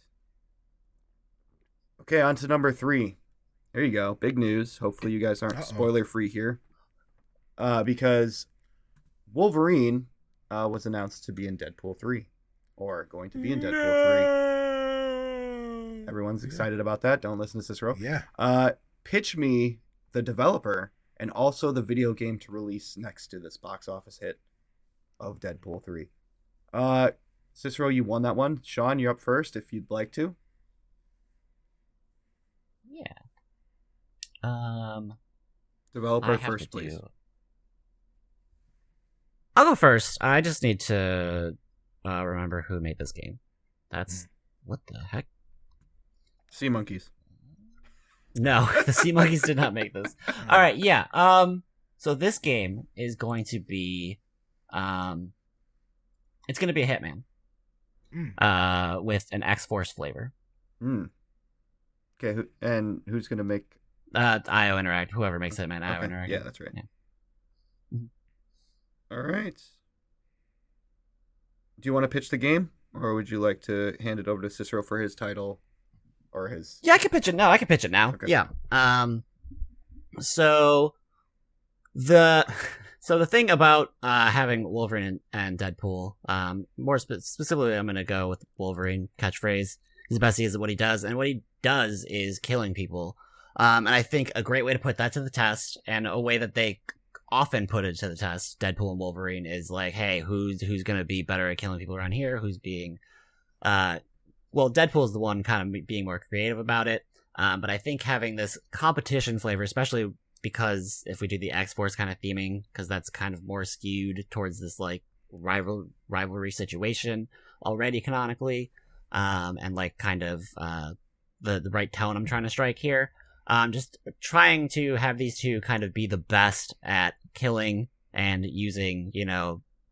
Okay, on to number 3. There you go. Big news. Hopefully you guys aren't spoiler free here. Because Wolverine was announced to be in Deadpool 3. Or going to be in Deadpool 3. Everyone's excited about that. Don't listen to Cicero. Yeah. Pitch me the developer and also the video game to release next to this box office hit of Deadpool 3. Cicero, you won that one. Sean, you're up first if you'd like to. Yeah. Developer first, please. I'll go first. I just need to remember who made this game. That's what the heck? Sea Monkeys. No, the Sea Monkeys did not make this. All right, yeah. So this game is going to be, it's going to be a Hitman, with an X-Force flavor. Okay, who's going to make? IO Interact. Whoever makes Hitman, IO Interact. Yeah, that's right. Yeah. All right. Do you want to pitch the game, or would you like to hand it over to Cicero for his title, or his? Yeah, I can pitch it now. Okay. Yeah. So the thing about having Wolverine and Deadpool, more specifically, I'm gonna go with Wolverine catchphrase. His best is what he does, and what he does is killing people. And I think a great way to put that to the test, and a way that they often put it to the test, Deadpool and Wolverine, is like, hey, who's going to be better at killing people around here? Who's being, Deadpool's the one kind of being more creative about it. But I think having this competition flavor, especially because if we do the X-Force kind of theming, because that's kind of more skewed towards this like rivalry situation already canonically, and like kind of the right tone I'm trying to strike here. Just trying to have these two kind of be the best at killing and using,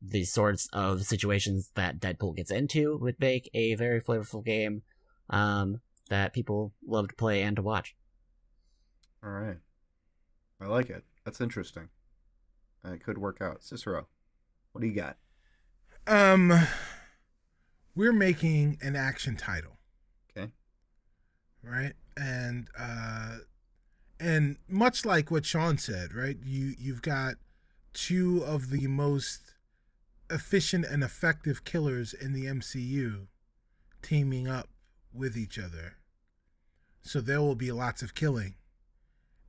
these sorts of situations that Deadpool gets into would make a very flavorful game that people love to play and to watch. All right. I like it. That's interesting. It could work out. Cicero, what do you got? we're making an action title. Okay. Right? And much like what Sean said, right? You've got two of the most efficient and effective killers in the MCU teaming up with each other. So there will be lots of killing.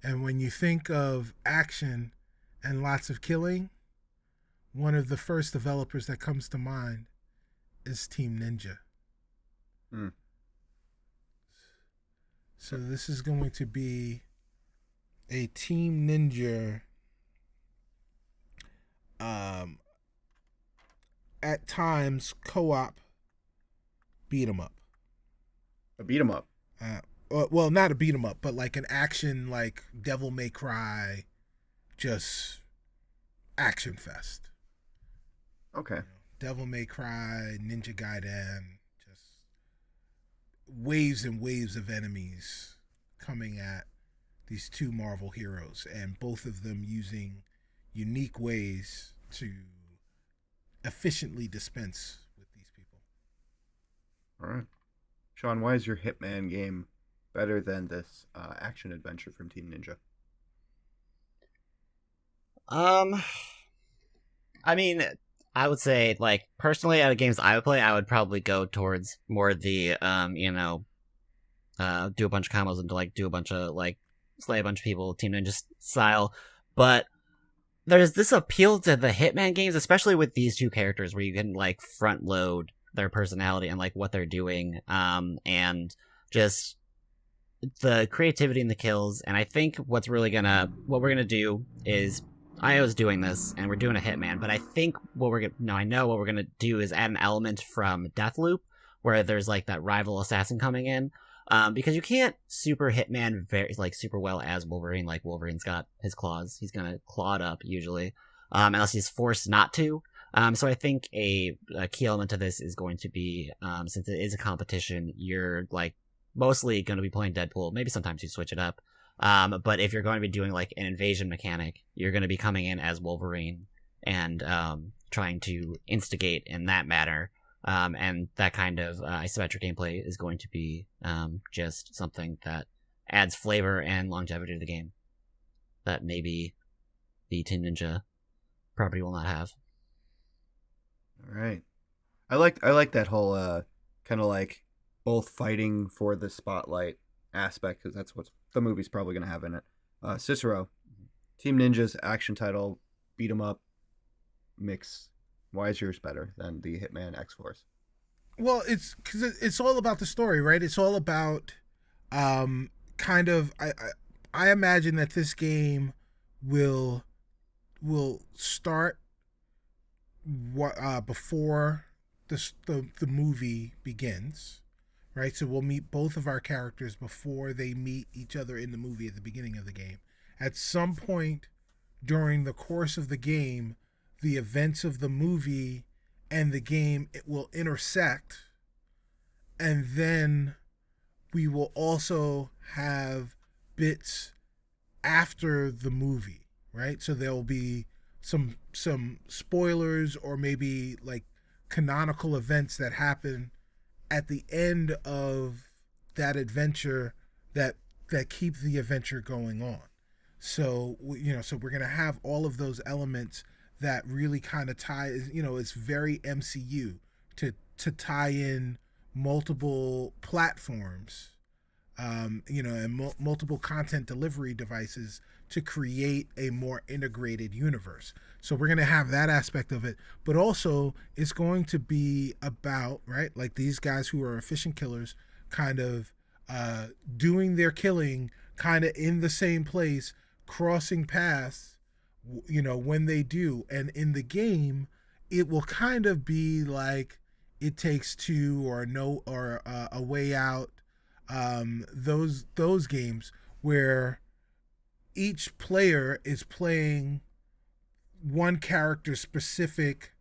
And when you think of action and lots of killing, one of the first developers that comes to mind is Team Ninja. Mm. So this is going to be a Team Ninja at times co-op beat 'em up. A beat 'em up. Well, not a beat 'em up, but like an action, like Devil May Cry, just action fest. Okay. Devil May Cry, Ninja Gaiden, just waves and waves of enemies coming at these two Marvel heroes, and both of them using unique ways to efficiently dispense with these people. All right. Sean, why is your Hitman game better than this action adventure from Team Ninja? I mean, I would say, like, personally, out of games I would play, I would probably go towards more the, do a bunch of combos and, like, do a bunch of, like, slay a bunch of people, Team Ninja style. But there's this appeal to the Hitman games, especially with these two characters, where you can, like, front load their personality and, like, what they're doing, and just the creativity in the kills. And I think what we're gonna do is, I was doing this, and we're doing a Hitman, but I think I know what we're gonna do is add an element from Deathloop, where there's, like, that rival assassin coming in, because you can't super Hitman super well as Wolverine. Like, Wolverine's got his claws, he's gonna claw it up, usually, unless he's forced not to. So I think a key element to this is going to be, since it is a competition, you're, like, mostly going to be playing Deadpool. Maybe sometimes you switch it up. But if you're going to be doing, like, an invasion mechanic, you're going to be coming in as Wolverine and trying to instigate in that manner. And that kind of isometric gameplay is going to be just something that adds flavor and longevity to the game that maybe the Team Ninja property will not have. All right. I like that whole kind of like both fighting for the spotlight aspect, because that's what the movie's probably going to have in it. Cicero, Team Ninja's action title, beat 'em up mix. Why is yours better than the Hitman X-Force? Well, it's because it's all about the story, right? It's all about kind of. I imagine that this game will start before the movie begins, right? So we'll meet both of our characters before they meet each other in the movie at the beginning of the game. At some point during the course of the game, the events of the movie and the game, it will intersect, and then we will also have bits after the movie, right? So there will be some spoilers, or maybe like canonical events that happen at the end of that adventure that keep the adventure going on. So so we're gonna have all of those elements that really kind of tie. It's very MCU to tie in multiple platforms, and multiple content delivery devices to create a more integrated universe. So we're going to have that aspect of it, but also it's going to be about, right, like these guys who are efficient killers kind of doing their killing kind of in the same place, crossing paths, when they do. And in the game, it will kind of be like It Takes Two or A Way Out, those games where each player is playing one character specific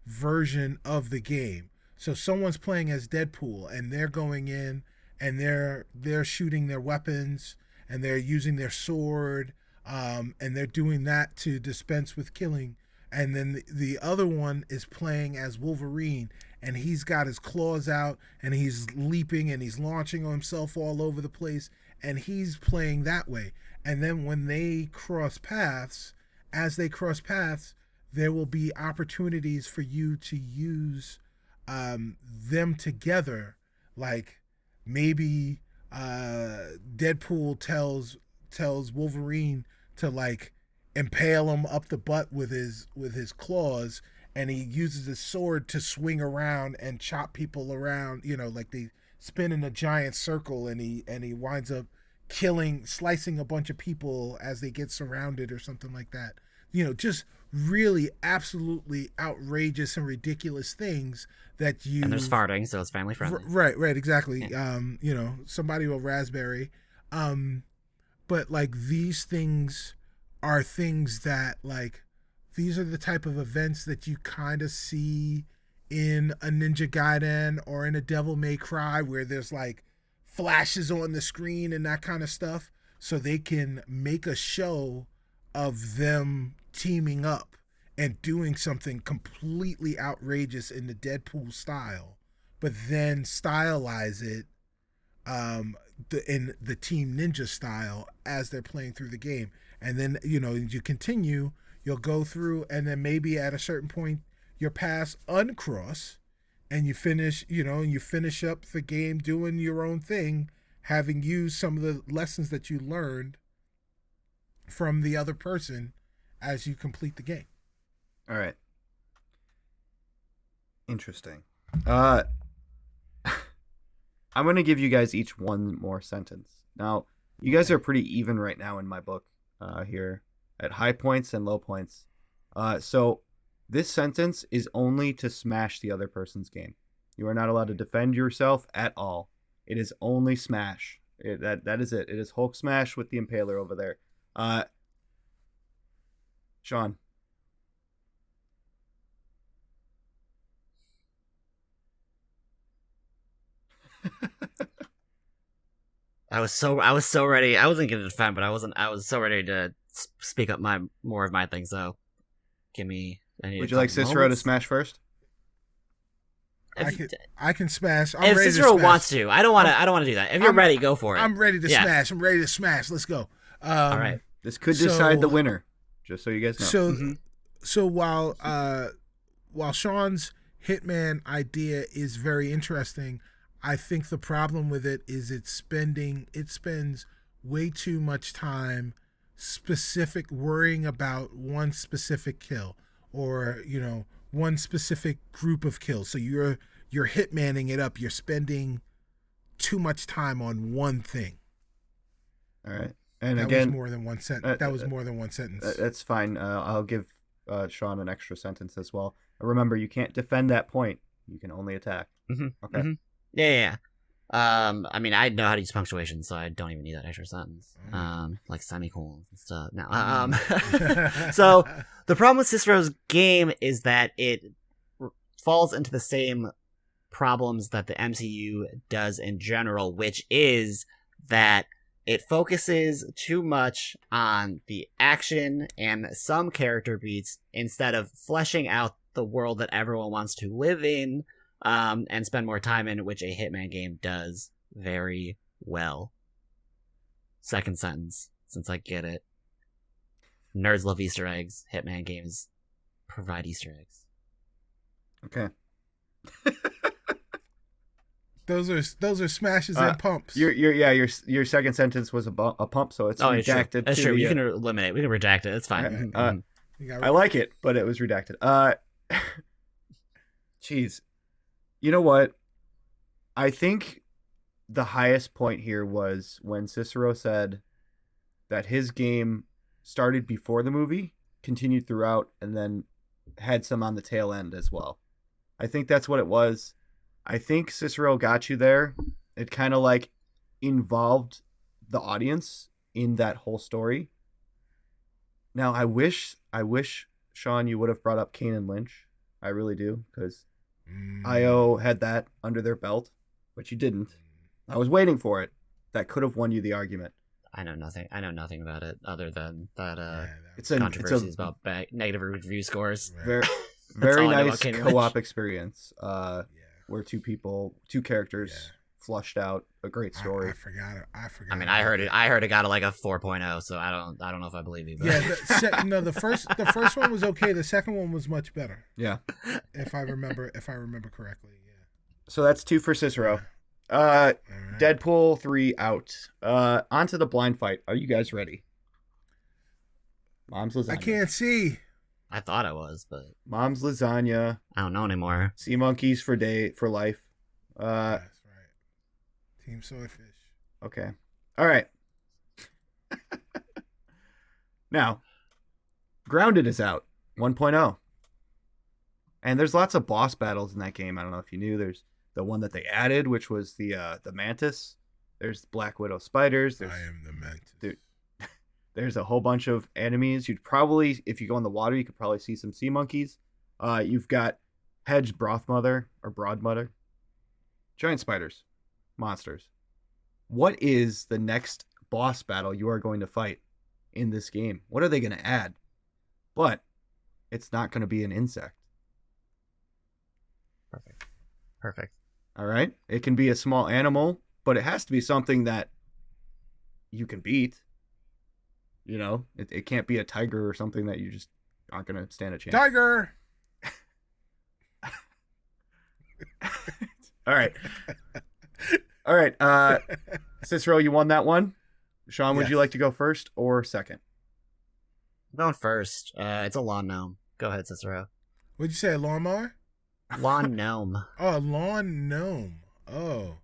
version of the game. So someone's playing as Deadpool, and they're going in and they're shooting their weapons, and they're using their sword, and they're doing that to dispense with killing. And then the other one is playing as Wolverine, and he's got his claws out and he's leaping and he's launching himself all over the place, and he's playing that way. And then when they cross paths, as they cross paths, there will be opportunities for you to use them together. Like maybe Deadpool tells Wolverine to like impale him up the butt with his claws, and he uses his sword to swing around and chop people around, like they spin in a giant circle, and he winds up slicing a bunch of people as they get surrounded or something like that. Just really absolutely outrageous and ridiculous things that you... And there's farting, so it's family friendly. Right, exactly. Yeah. Somebody will raspberry. But like these things are things that like, these are the type of events that you kind of see in a Ninja Gaiden or in a Devil May Cry, where there's like flashes on the screen and that kind of stuff. So they can make a show of them teaming up and doing something completely outrageous in the Deadpool style, but then stylize it in the Team Ninja style as they're playing through the game. And then, you continue, you'll go through, and then maybe at a certain point you're past uncross, and you finish, and you finish up the game doing your own thing, having used some of the lessons that you learned from the other person as you complete the game. All right. Interesting. I'm going to give you guys each one more sentence. Now, you guys are pretty even right now in my book here at high points and low points. So this sentence is only to smash the other person's game. You are not allowed to defend yourself at all. It is only smash. That is it. It is Hulk smash with the Impaler over there. Sean. I was so ready. I wasn't going to defend, but I was so ready to speak up more of my thing. So, give me. Would you like Cicero to smash first? I can smash. If Cicero wants to, I don't want to do that. If you're ready, go for it. I'm ready to smash. I'm ready to smash. Let's go. All right. This could decide the winner. Just so you guys know. So while Sean's Hitman idea is very interesting, I think the problem with it is it spends way too much time worrying about one specific kill, or one specific group of kills. So you're hitmanning it up. You're spending too much time on one thing. All right. And that again, was more than one sentence. That was more than one sentence. That's fine. I'll give Sean an extra sentence as well. Remember, you can't defend that point. You can only attack. Mm-hmm. Okay. Mm-hmm. Yeah. I mean, I know how to use punctuation, so I don't even need that extra sentence. Like semicolons and stuff. No. So the problem with Cicero's game is that it falls into the same problems that the MCU does in general, which is that it focuses too much on the action and some character beats instead of fleshing out the world that everyone wants to live in, and spend more time in, which a Hitman game does very well. Second sentence, since I get it. Nerds love Easter eggs. Hitman games provide Easter eggs. Okay. Those are smashes and pumps. Your second sentence was a pump, so it's redacted. That's true. You can eliminate. We can redact it. It's fine. I like it, but it was redacted. Jeez. You know what? I think the highest point here was when Cicero said that his game started before the movie, continued throughout, and then had some on the tail end as well. I think that's what it was. I think Cicero got you there. It kind of like involved the audience in that whole story. Now, I wish, Sean, you would have brought up Kane and Lynch. I really do, because IO had that under their belt, but you didn't. I was waiting for it. That could have won you the argument. I know nothing about it other than that. Yeah, controversies about negative review scores. Very, Very all I know nice about Kane co-op Lynch. experience. Yeah. Where two characters flushed out a great story. I forgot it. I mean, I heard it got like a 4.0, so I don't know if I believe you. But. Yeah, the first one was okay. The second one was much better. Yeah, if I remember correctly. Yeah. so that's 2 for Cicero. All right. Deadpool 3 out. On to the blind fight. Are you guys ready? Mom's lasagna. I can't see. I thought I was, but Mom's lasagna. I don't know anymore. Sea monkeys for life. That's right. Team Swordfish. Okay. All right. Now, Grounded is out 1.0. And there's lots of boss battles in that game. I don't know if you knew. There's the one that they added, which was the mantis. There's Black Widow spiders. I am the mantis. Dude, there's a whole bunch of enemies. You'd probably, if you go in the water, you could probably see some sea monkeys. You've got hedge broadmother. Giant spiders. Monsters. What is the next boss battle you are going to fight in this game? What are they going to add? But it's not going to be an insect. Perfect. All right. It can be a small animal, but it has to be something that you can beat. You know, it can't be a tiger or something that you just aren't going to stand a chance. Tiger. All right. All right. Cicero, you won that one. Sean, would you like to go first or second? I'm going first. It's a lawn gnome. Go ahead, Cicero. What'd you say, a lawnmower? Lawn gnome. Oh, a lawn gnome. Oh.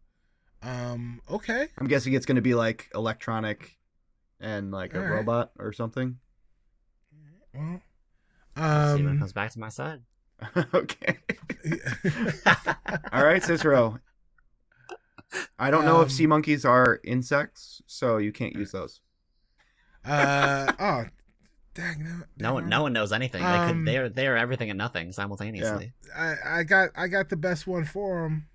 Okay. I'm guessing it's going to be like electronic and like a All right. robot or something. Well, See when it comes back to my side. Okay. All right, Cicero. I don't know if sea monkeys are insects, so you can't use those. oh, dang, No one knows anything. They're everything and nothing simultaneously. I got the best one for them,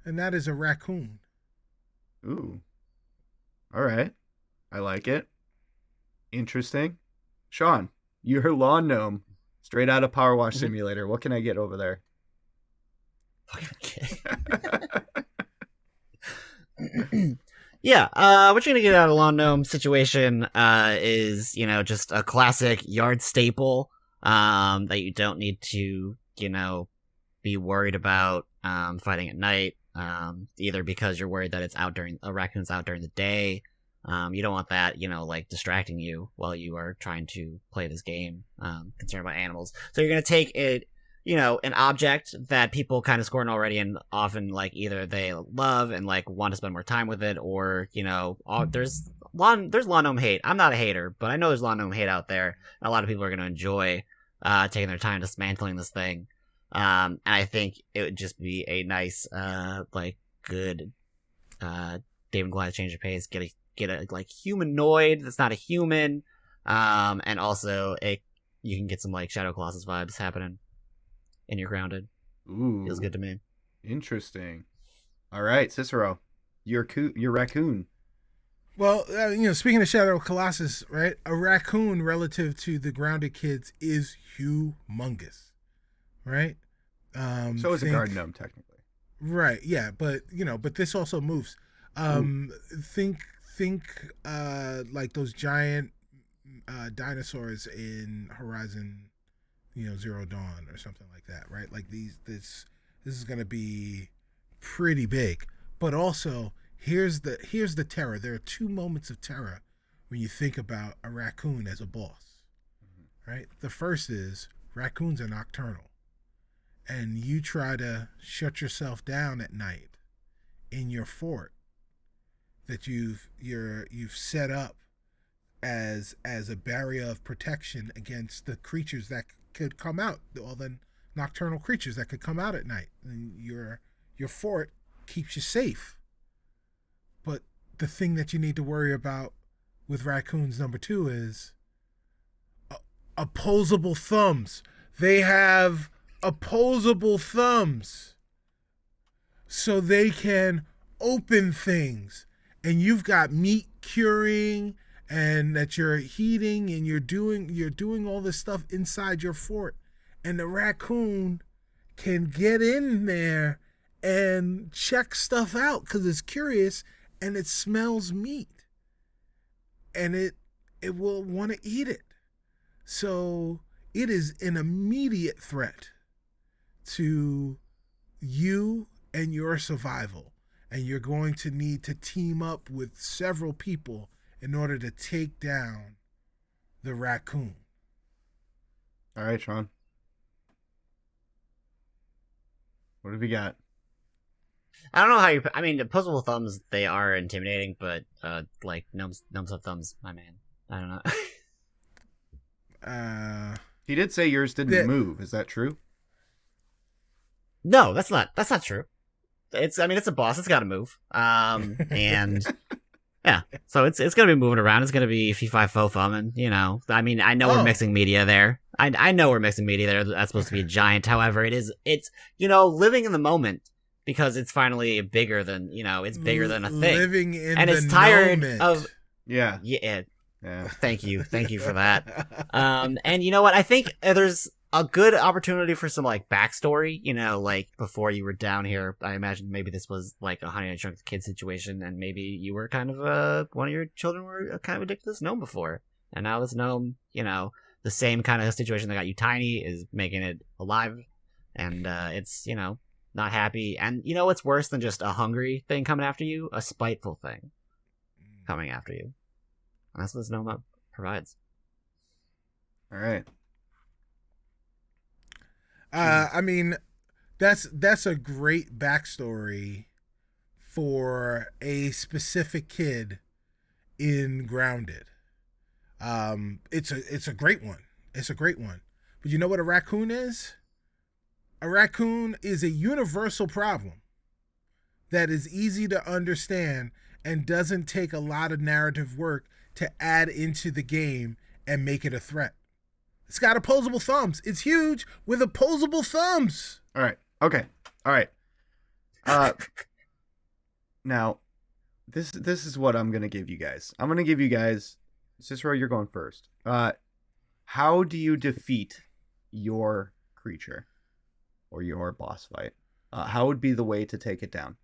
and that is a raccoon. Ooh. All right. I like it. Interesting. Sean, you're lawn gnome, straight out of Power Wash Simulator. What can I get over there? Okay. Yeah, what you're gonna get out of lawn gnome situation is, just a classic yard staple that you don't need to, be worried about fighting at night, either because you're worried that a raccoon's out during the day. You don't want that, distracting you while you are trying to play this game, concerned about animals. So you're gonna take it, an object that people kind of scorn already, and often either they love and want to spend more time with it, or there's lawn gnome hate. I'm not a hater, but I know there's lawn gnome hate out there, and a lot of people are going to enjoy taking their time dismantling this thing. And I think it would just be a nice good Dave and Goliath change of pace. Get a humanoid that's not a human, and also you can get some Shadow Colossus vibes happening. And you're grounded. Ooh. Feels good to me. Interesting. All right, Cicero, your raccoon. Well, speaking of Shadow Colossus, right? A raccoon relative to the grounded kids is humongous, right? So is a garden gnome, technically. Right. Yeah, but but this also moves. Think like those giant dinosaurs in Horizon. Zero Dawn or something like that, right? This is going to be pretty big. But also, here's the terror. There are two moments of terror when you think about a raccoon as a boss, right? The first is raccoons are nocturnal, and you try to shut yourself down at night in your fort that you've set up as a barrier of protection against the creatures that could come out, all the nocturnal creatures that could come out at night. And your fort keeps you safe. But the thing that you need to worry about with raccoons, number 2, is opposable thumbs. They have opposable thumbs, so they can open things. And you've got meat curing, and that you're heating, and you're doing all this stuff inside your fort, and the raccoon can get in there and check stuff out because it's curious and it smells meat and it will want to eat it. So it is an immediate threat to you and your survival, and you're going to need to team up with several people in order to take down the raccoon. All right, Sean. What have you got? I don't know how you. I mean, opposable thumbs, they are intimidating, but like numbs of thumbs, my man. I don't know. He did say yours didn't move. Is that true? No, that's not true. It's a boss. It's got to move. And yeah, so it's gonna be moving around. It's gonna be fee-fi-fo thumbing. You know, I mean, I know we're mixing media there. I know we're mixing media there. That's supposed to be a giant. However, it's living in the moment because it's finally bigger than it's bigger than a thing. Living in and the it's tired moment. of Yeah. Thank you for that. And you know what? I think there's a good opportunity for some like backstory, like before you were down here. I imagine maybe this was like a Honey I Shrunk the Kid situation, and maybe you were kind of one of your children were kind of addicted to this gnome before, and now this gnome, the same kind of situation that got you tiny is making it alive, and it's not happy. And what's worse than just a hungry thing coming after you? A spiteful thing coming after you. And that's what this gnome provides. All right. I mean, that's a great backstory for a specific kid in Grounded. It's a great one. It's a great one. But you know what a raccoon is? A raccoon is a universal problem that is easy to understand and doesn't take a lot of narrative work to add into the game and make it a threat. It's got opposable thumbs. It's huge with opposable thumbs. All right. Okay. All right. Now, this is what I'm gonna give you guys. I'm gonna give you guys. Cicero, you're going first. How do you defeat your creature or your boss fight? How would be the way to take it down?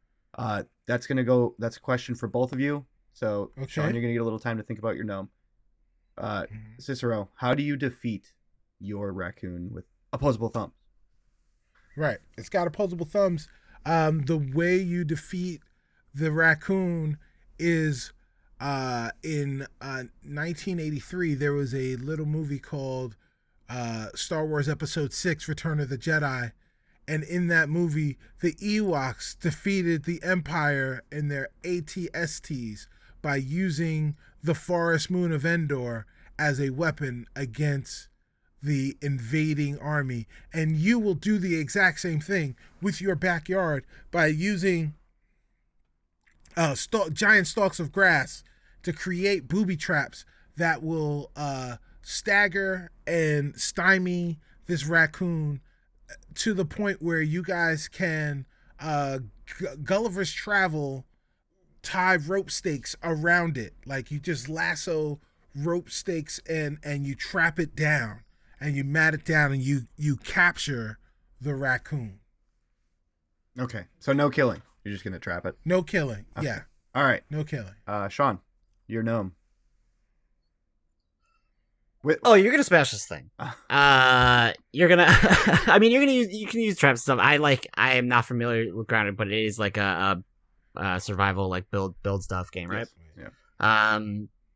That's a question for both of you. So, okay. Sean, you're gonna get a little time to think about your gnome. Cicero, how do you defeat your raccoon with opposable thumbs? Right. It's got opposable thumbs. The way you defeat the raccoon is in 1983, there was a little movie called Star Wars Episode 6, Return of the Jedi. And in that movie, the Ewoks defeated the Empire and their AT-STs by using the forest moon of Endor as a weapon against the invading army. And you will do the exact same thing with your backyard by using giant stalks of grass to create booby traps that will stagger and stymie this raccoon to the point where you guys can Gulliver's Travel tie rope stakes around it. Like you just lasso rope stakes and you trap it down and you mat it down and you capture the raccoon. Okay. So no killing. You're just going to trap it? No killing. Okay. Yeah. All right. No killing. Sean, your gnome. You're gonna smash this thing. You're gonna. I mean, you can use traps and stuff. I am not familiar with Grounded, but it is like a survival like build stuff game, right? Yes.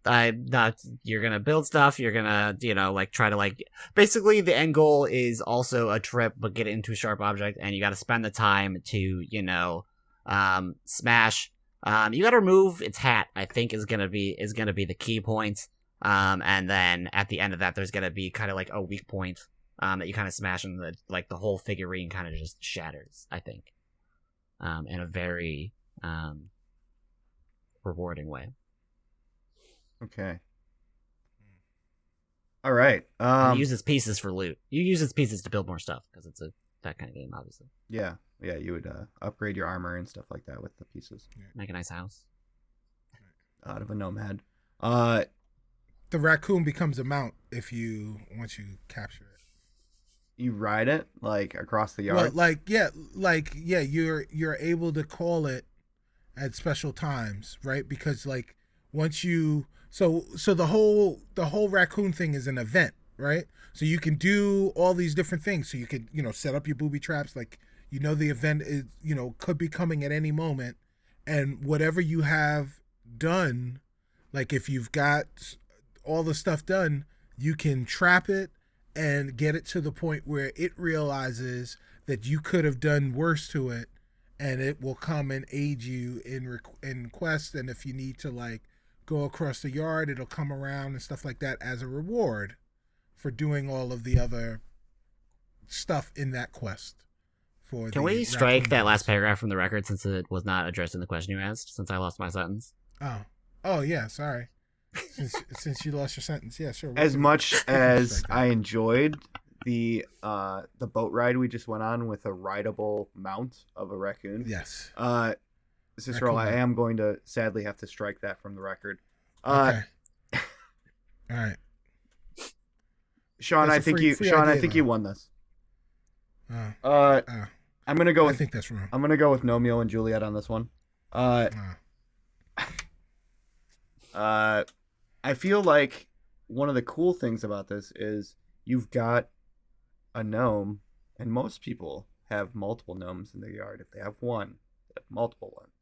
Yeah. You're gonna build stuff. You're gonna try to basically the end goal is also a trip, but get it into a sharp object, and you got to spend the time to smash. You got to remove its hat. I think is gonna be the key point. And then at the end of that, there's gonna be kind of like a weak point, that you kind of smash, and the whole figurine kind of just shatters. I think, in a very rewarding way. Okay. All right. You use its pieces for loot. You use its pieces to build more stuff because it's that kind of game, obviously. Yeah. You would upgrade your armor and stuff like that with the pieces. Make a nice house out of a nomad. The raccoon becomes a mount once you capture it. You ride it like across the Well, yard. you're able to call it at special times, right? Because like once you so the whole raccoon thing is an event, right? So you can do all these different things. So you could, set up your booby traps, like the event is, could be coming at any moment, and whatever you have done, like if you've got all the stuff done, you can trap it and get it to the point where it realizes that you could have done worse to it, and it will come and aid you in quest. And if you need to like go across the yard, it'll come around and stuff like that as a reward for doing all of the other stuff in that quest. Can we strike that last paragraph from the record since it was not addressed in the question you asked, since I lost my sentence? Oh yeah, sorry. Since you lost your sentence, yeah, sure. As much as I enjoyed the boat ride we just went on with a rideable mount of a raccoon, yes, Cicero, I am going to sadly have to strike that from the record. Okay. All right, Sean, That's I think you won this. I'm gonna go. I think that's wrong. I'm gonna go with Romeo and Juliet on this one. I feel like one of the cool things about this is you've got a gnome, and most people have multiple gnomes in their yard. If they have one, they have multiple ones.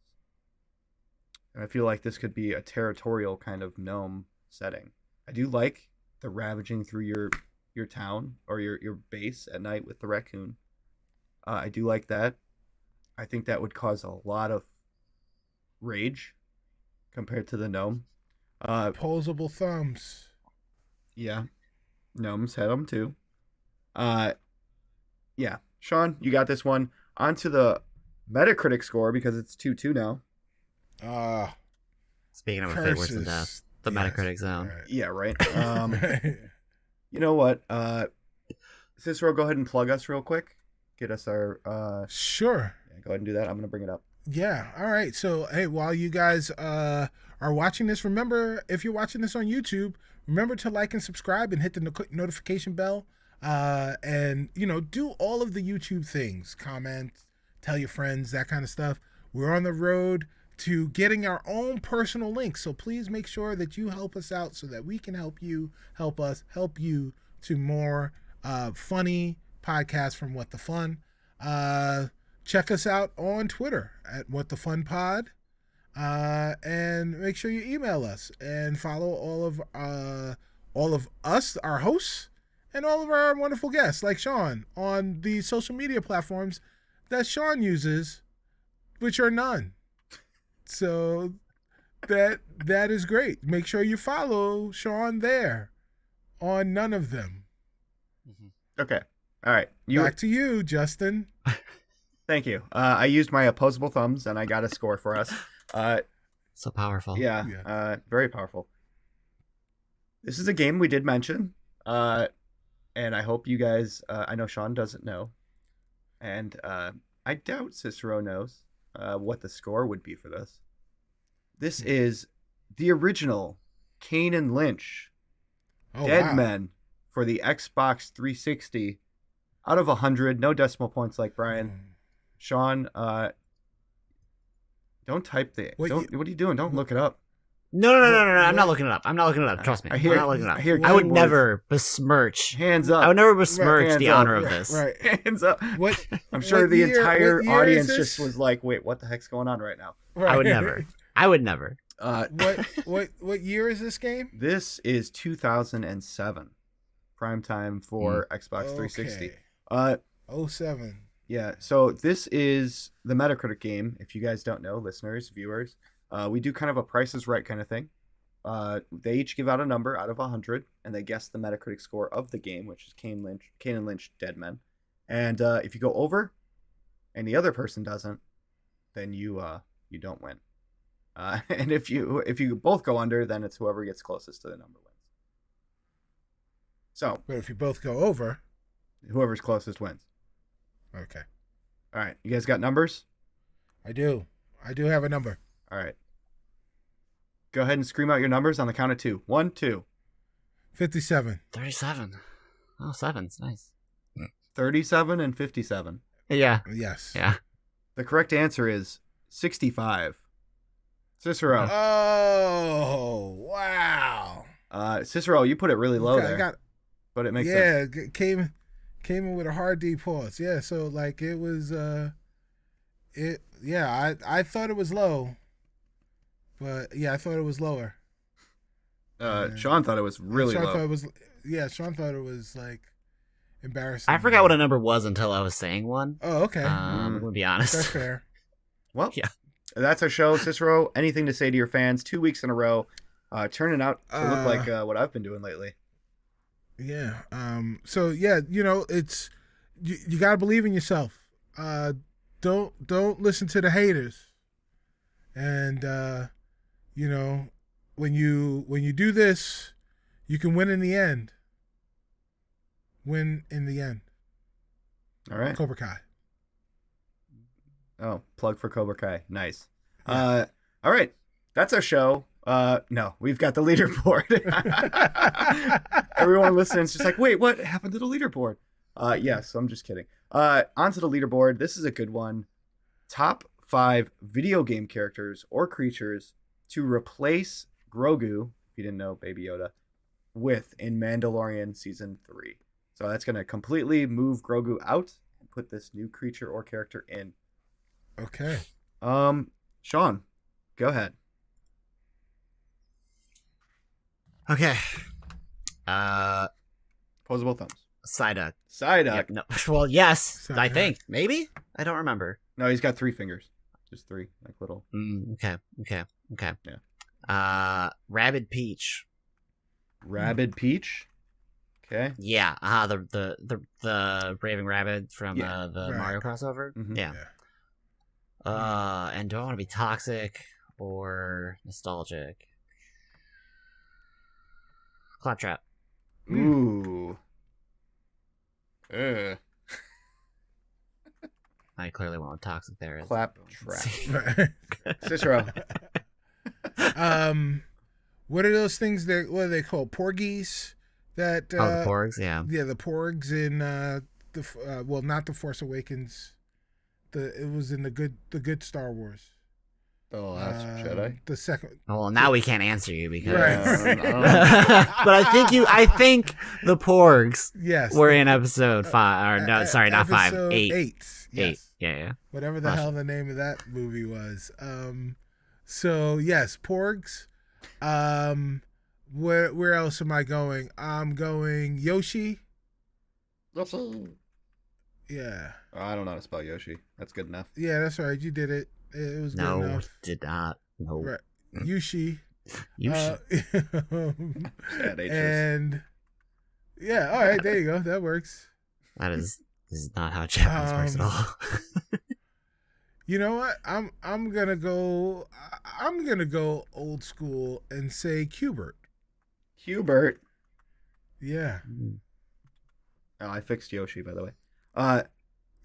And I feel like this could be a territorial kind of gnome setting. I do like the ravaging through your town or your base at night with the raccoon. I do like that. I think that would cause a lot of rage compared to the gnome. Opposable thumbs. Yeah, gnomes had them too. Yeah, Sean, you got this one. On to the Metacritic score because it's 2-2 now. Speaking of a fate worse than death, the Metacritic zone. Right. Yeah, right. You know what? Cicero, go ahead and plug us real quick. Get us our. Sure. Yeah, go ahead and do that. I'm gonna bring it up. Yeah. All right. So, hey, while you guys are watching this, remember, if you're watching this on YouTube, remember to like and subscribe and hit the notification bell. And, do all of the YouTube things. Comment, tell your friends, that kind of stuff. We're on the road to getting our own personal links. So please make sure that you help us out so that we can help you, help us, help you to more funny podcasts from What the Fun. Check us out on Twitter at What the Fun Pod, and make sure you email us and follow all of us, our hosts, and all of our wonderful guests like Sean on the social media platforms that Sean uses, which are none. So that is great. Make sure you follow Sean there on none of them. Okay. All right. Back to you, Justin. Thank you. I used my opposable thumbs, and I got a score for us. So powerful. Yeah. Very powerful. This is a game we did mention, and I hope you guys. I know Sean doesn't know, and I doubt Cicero knows what the score would be for this. This is the original Kane and Lynch Dead Men for the Xbox 360. Out of 100, no decimal points like Brian. Sean, don't type the. What are you doing? Don't look it up. No. I'm not looking it up. Trust me. I'm not looking it up. I would never besmirch. Hands up. I would never besmirch the honor of yeah, this. Right. Hands up. What? I'm sure what the year- entire what year is audience this? just was like, "Wait, what the heck's going on right now?" Right. I would never. What year is this game? This is 2007, prime time for Xbox 360. 07. Yeah, so this is the Metacritic game. If you guys don't know, listeners, viewers, we do kind of a Price is Right kind of thing. They each give out a number out of 100, and they guess the Metacritic score of the game, which is Kane and Lynch Dead Men. And if you go over, and the other person doesn't, then you don't win. And if you both go under, then it's whoever gets closest to the number wins. So, But if you both go over, whoever's closest wins. okay. All right, you guys got numbers? I do have a number. All right. Go ahead and scream out your numbers on the count of 2. 1, 2. 57. 37. Oh, 7's nice. 37 and 57. Yeah. Yes. Yeah. The correct answer is 65. Cicero. Oh, wow. Cicero, you put it really low there. But it makes sense. Yeah, came in with a hard D pause. Yeah, so like it was I thought it was low. But yeah, I thought it was lower. Sean thought it was really low. Sean thought it was like embarrassing. I forgot what a number was until I was saying one. Oh, okay. I'm gonna be honest. That's fair. Well, yeah. That's our show. Cicero, anything to say to your fans? 2 weeks in a row. Turning out to look like what I've been doing lately. Yeah. So yeah, it's you gotta believe in yourself. Don't listen to the haters. And when you do this, you can win in the end. Win in the end. All right. Cobra Kai. Oh, plug for Cobra Kai. Nice. Yeah. All right. That's our show. No, we've got the leaderboard. Everyone listening is just like, wait, what happened to the leaderboard? Yes, I'm just kidding. Onto the leaderboard. This is a good one. Top 5 video game characters or creatures to replace Grogu, if you didn't know, Baby Yoda, with in Mandalorian Season 3. So that's going to completely move Grogu out and put this new creature or character in. Okay. Sean, go ahead. Okay. Opposable thumbs. Psyduck. Psyduck. Yep, no. Well, yes, I Psyduck. think. Maybe? I don't remember. No, he's got 3 fingers. Just 3, like little. Okay. Yeah. Rabid Peach. Rabid Peach. Okay. Yeah. The Raving Rabbit from the Right. Mario crossover. Mhm. Yeah. And do I want to be toxic or nostalgic? Claptrap. Ooh. I clearly went with toxic there. Claptrap. Right. Cicero. What are those things what are they called? Porgies? That the Porgs, yeah. Yeah, the Porgs in not the Force Awakens. It was in the good Star Wars. Oh, that's Jedi. The second. Well, now we can't answer you because. Right. But I think the Porgs Yes. were in episode 5. Or no, sorry, not 5. Episode 8. 8. Yes. 8. Yeah. Whatever the hell the name of that movie was. So yes, Porgs. Where else am I going? I'm going Yoshi. Yeah. I don't know how to spell Yoshi. That's good enough. Yeah, that's right. You did it. It was good No, enough. did not. No. Right. Yoshi. You should. Sad H's. And yeah, all right, there you go. That works. This is not how Japanese works at all. You know what? I'm gonna go old school and say Qbert. Hubert. Yeah. Oh, I fixed Yoshi, by the way.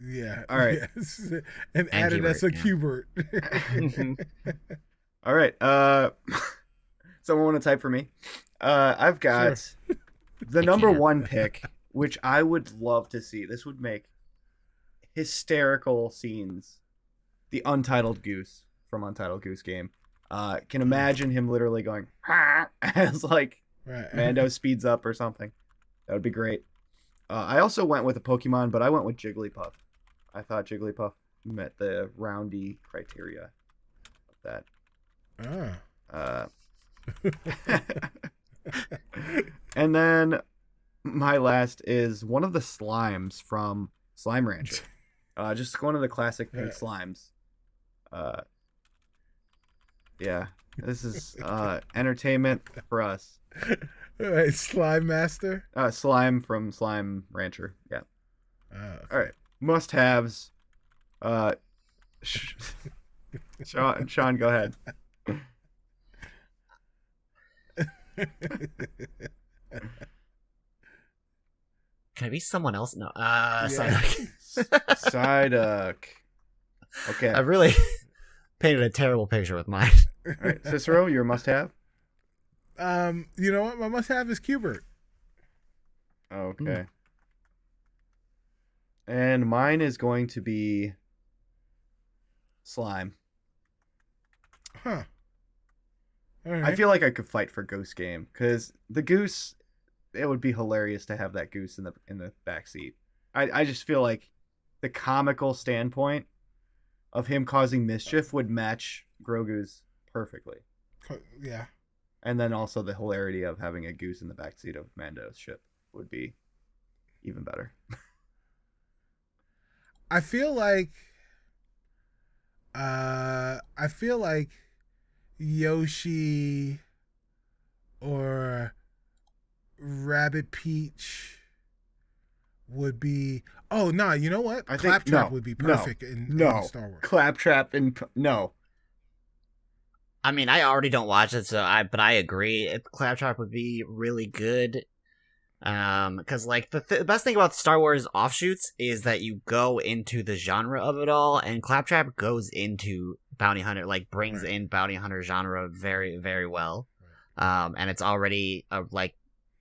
Yeah. All right. Yes. And added as a Qbert. All right. Someone want to type for me? I've got the number 1 pick, which I would love to see. This would make hysterical scenes. The Untitled Goose from Untitled Goose Game. Can imagine him literally going as like Mando speeds up or something. That would be great. I also went with a Pokemon, but I went with Jigglypuff. I thought Jigglypuff met the roundy criteria of that. And then my last is one of the slimes from Slime Rancher. Just one of the classic pink slimes. Yeah, this is entertainment for us. Right, Slime Master. Slime from Slime Rancher. Yeah. Okay. All right. Must-haves. Sean, go ahead. Can I be someone else? No. Yeah. Psyduck. Okay. I've really painted a terrible picture with mine. All right. Cicero, your must-have? You know what? My must-have is Qbert. Okay. And mine is going to be Slime. Huh. All right. I feel like I could fight for Goose Game because the Goose, it would be hilarious to have that Goose in the back seat. I just feel like the comical standpoint of him causing mischief would match Grogu's perfectly. Yeah. And then also the hilarity of having a Goose in the back seat of Mando's ship would be even better. I feel like Yoshi or Rabbit Peach would be. Oh no! You know what? I think Claptrap would be perfect in Star Wars. Claptrap and no. I mean, I already don't watch it, but I agree. Claptrap would be really good. Because like the best thing about Star Wars offshoots is that you go into the genre of it all, and Claptrap goes into bounty hunter, like brings in bounty hunter genre very, very well. And it's already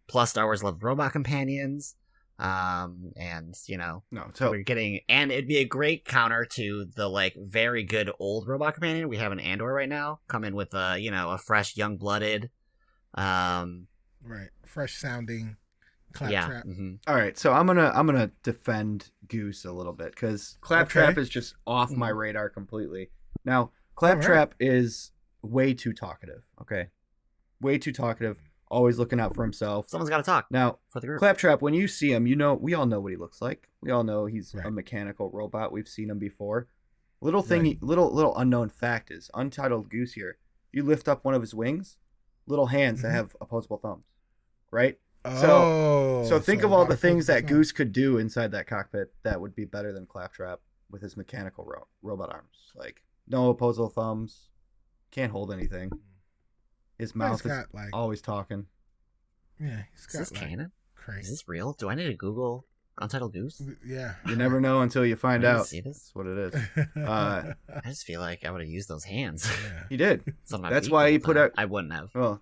plus Star Wars love robot companions. And so we're getting, and it'd be a great counter to the like very good old robot companion we have in Andor right now, come in with a fresh young blooded, fresh sounding Claptrap. Yeah. Mm-hmm. All right, so I'm gonna defend Goose a little bit because Claptrap is just off my radar completely. Now Claptrap is way too talkative. Okay, way too talkative. Always looking out for himself. Someone's got to talk. Now, for the group. Claptrap, when you see him, we all know what he looks like. We all know he's a mechanical robot. We've seen him before. Little unknown fact is, Untitled Goose here, you lift up one of his wings, little hands that have opposable thumbs, right? So think of all the things that Goose could do inside that cockpit that would be better than Claptrap with his mechanical robot arms. Like, no opposable thumbs, can't hold anything. His mouth is always talking. Yeah, he's got is this canon? Crazy. Is this real? Do I need to Google Untitled Goose? Yeah. You never know until you find out. See this? That's what it is. I just feel like I would have used those hands. Yeah. He did. That's why he put out. I wouldn't have. Well,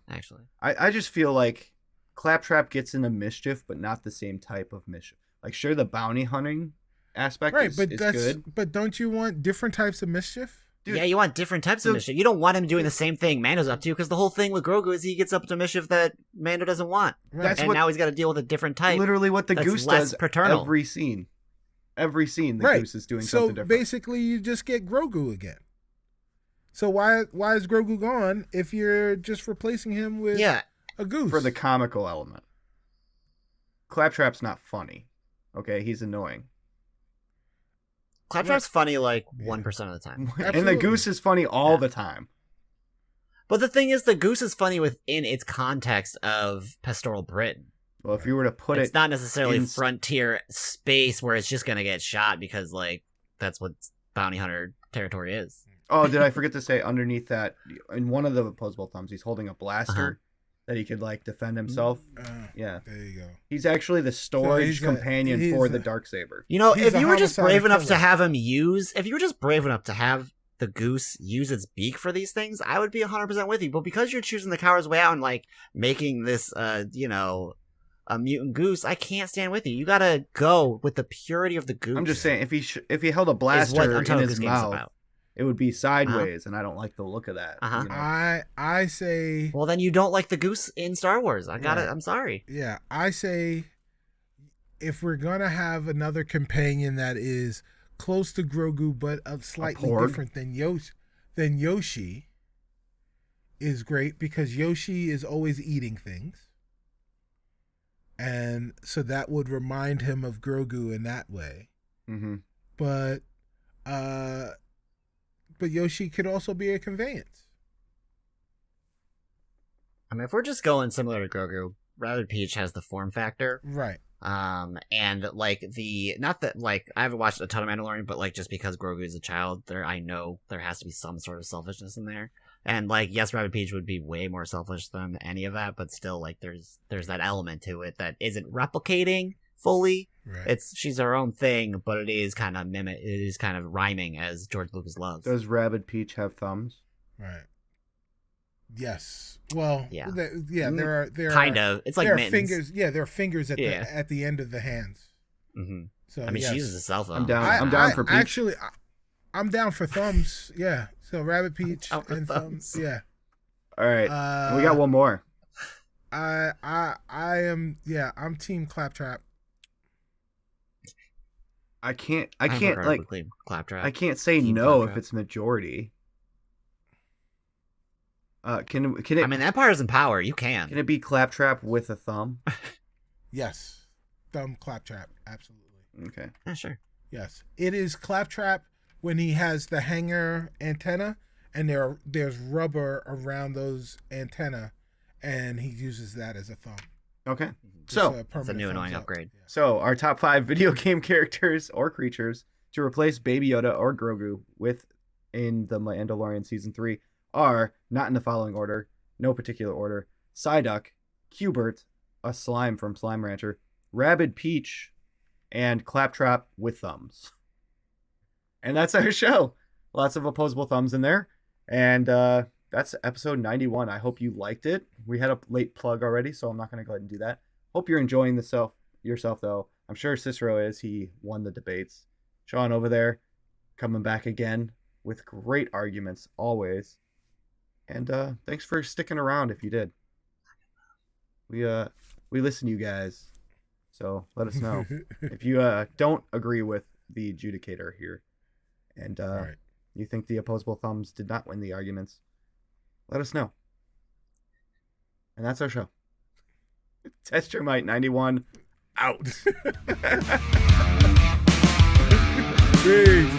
actually, I just feel like Claptrap gets into mischief, but not the same type of mischief. Like, sure, the bounty hunting aspect is good. But don't you want different types of mischief? Dude, yeah, you want different types of mischief. You don't want him doing the same thing Mando's up to, because the whole thing with Grogu is he gets up to mischief that Mando doesn't want. Right. Now he's got to deal with a different type. Literally what the Goose does paternal. every scene. Every scene, the Goose is doing something different. So basically, you just get Grogu again. So why is Grogu gone if you're just replacing him with a Goose? For the comical element. Claptrap's not funny. Okay, he's annoying. Claptrap's funny like 1% of the time. And the Goose is funny all the time. But the thing is, the Goose is funny within its context of pastoral Britain. Well, if you were to put it's not necessarily frontier space where it's just going to get shot because, like, that's what bounty hunter territory is. Oh, did I forget to say underneath that, in one of the opposable thumbs, he's holding a blaster that he could, like, defend himself. Yeah. There you go. He's actually the storage companion for the Darksaber. You know, if you were just brave enough to have the Goose use its beak for these things, I would be 100% with you. But because you're choosing the coward's way out and, like, making this, a mutant Goose, I can't stand with you. You gotta go with the purity of the Goose. I'm just saying, if he held a blaster in his mouth, it would be sideways, and I don't like the look of that. I say. Well, then you don't like the Goose in Star Wars. I'm sorry. Yeah, I say, if we're gonna have another companion that is close to Grogu but slightly different than Yoshi, is great because Yoshi is always eating things, and so that would remind him of Grogu in that way. Mm-hmm. But Yoshi could also be a conveyance. I mean, if we're just going similar to Grogu, Rabbit Peach has the form factor. Right. And like not that like I haven't watched a ton of Mandalorian, but like just because Grogu is a child, I know there has to be some sort of selfishness in there. And like, yes, Rabbit Peach would be way more selfish than any of that, but still, like, there's that element to it that isn't replicating fully. Right. She's her own thing, but it is kind of rhyming as George Lucas loves. Does Rabbit Peach have thumbs? Right. Yes. Well, yeah. There kind are, of. It's like there mittens. are fingers. Yeah, there are fingers at the end of the hands. Mm-hmm. So I mean, yes. she uses a cell phone. I'm down. I'm down for Peach. Actually, I'm down for thumbs. Yeah. So Rabbit Peach down for and thumbs. Yeah. All right. And we got one more. I am. Yeah. I'm Team Claptrap. I can't I'm like Claptrap. I can't say Team no Claptrap. if it's majority. Can it? I mean, Empire is in power. You can. Can it be Claptrap with a thumb? Yes. Thumb Claptrap. Absolutely. Okay. Yeah, sure. Yes. It is Claptrap when he has the hanger antenna and there's rubber around those antenna, and he uses that as a thumb. Okay. Just So a It's a permanent new thumbs annoying up. upgrade. Yeah. So our top 5 video game characters or creatures to replace Baby Yoda or Grogu with in the Mandalorian season 3 are, not in the following order, no particular order: Psyduck, Cubert, a slime from Slime Rancher, Rabid Peach, and Claptrap with thumbs. And that's our show. Lots of opposable thumbs in there. And that's episode 91. I hope you liked it. We had a late plug already, so I'm not going to go ahead and do that. Hope you're enjoying yourself, though. I'm sure Cicero is. He won the debates. Sean over there coming back again with great arguments, always. And thanks for sticking around if you did. We listen to you guys, so let us know if you don't agree with the adjudicator here, and Right. you think the opposable thumbs did not win the arguments. Let us know. And that's our show. Test Your Might 91 out. Peace.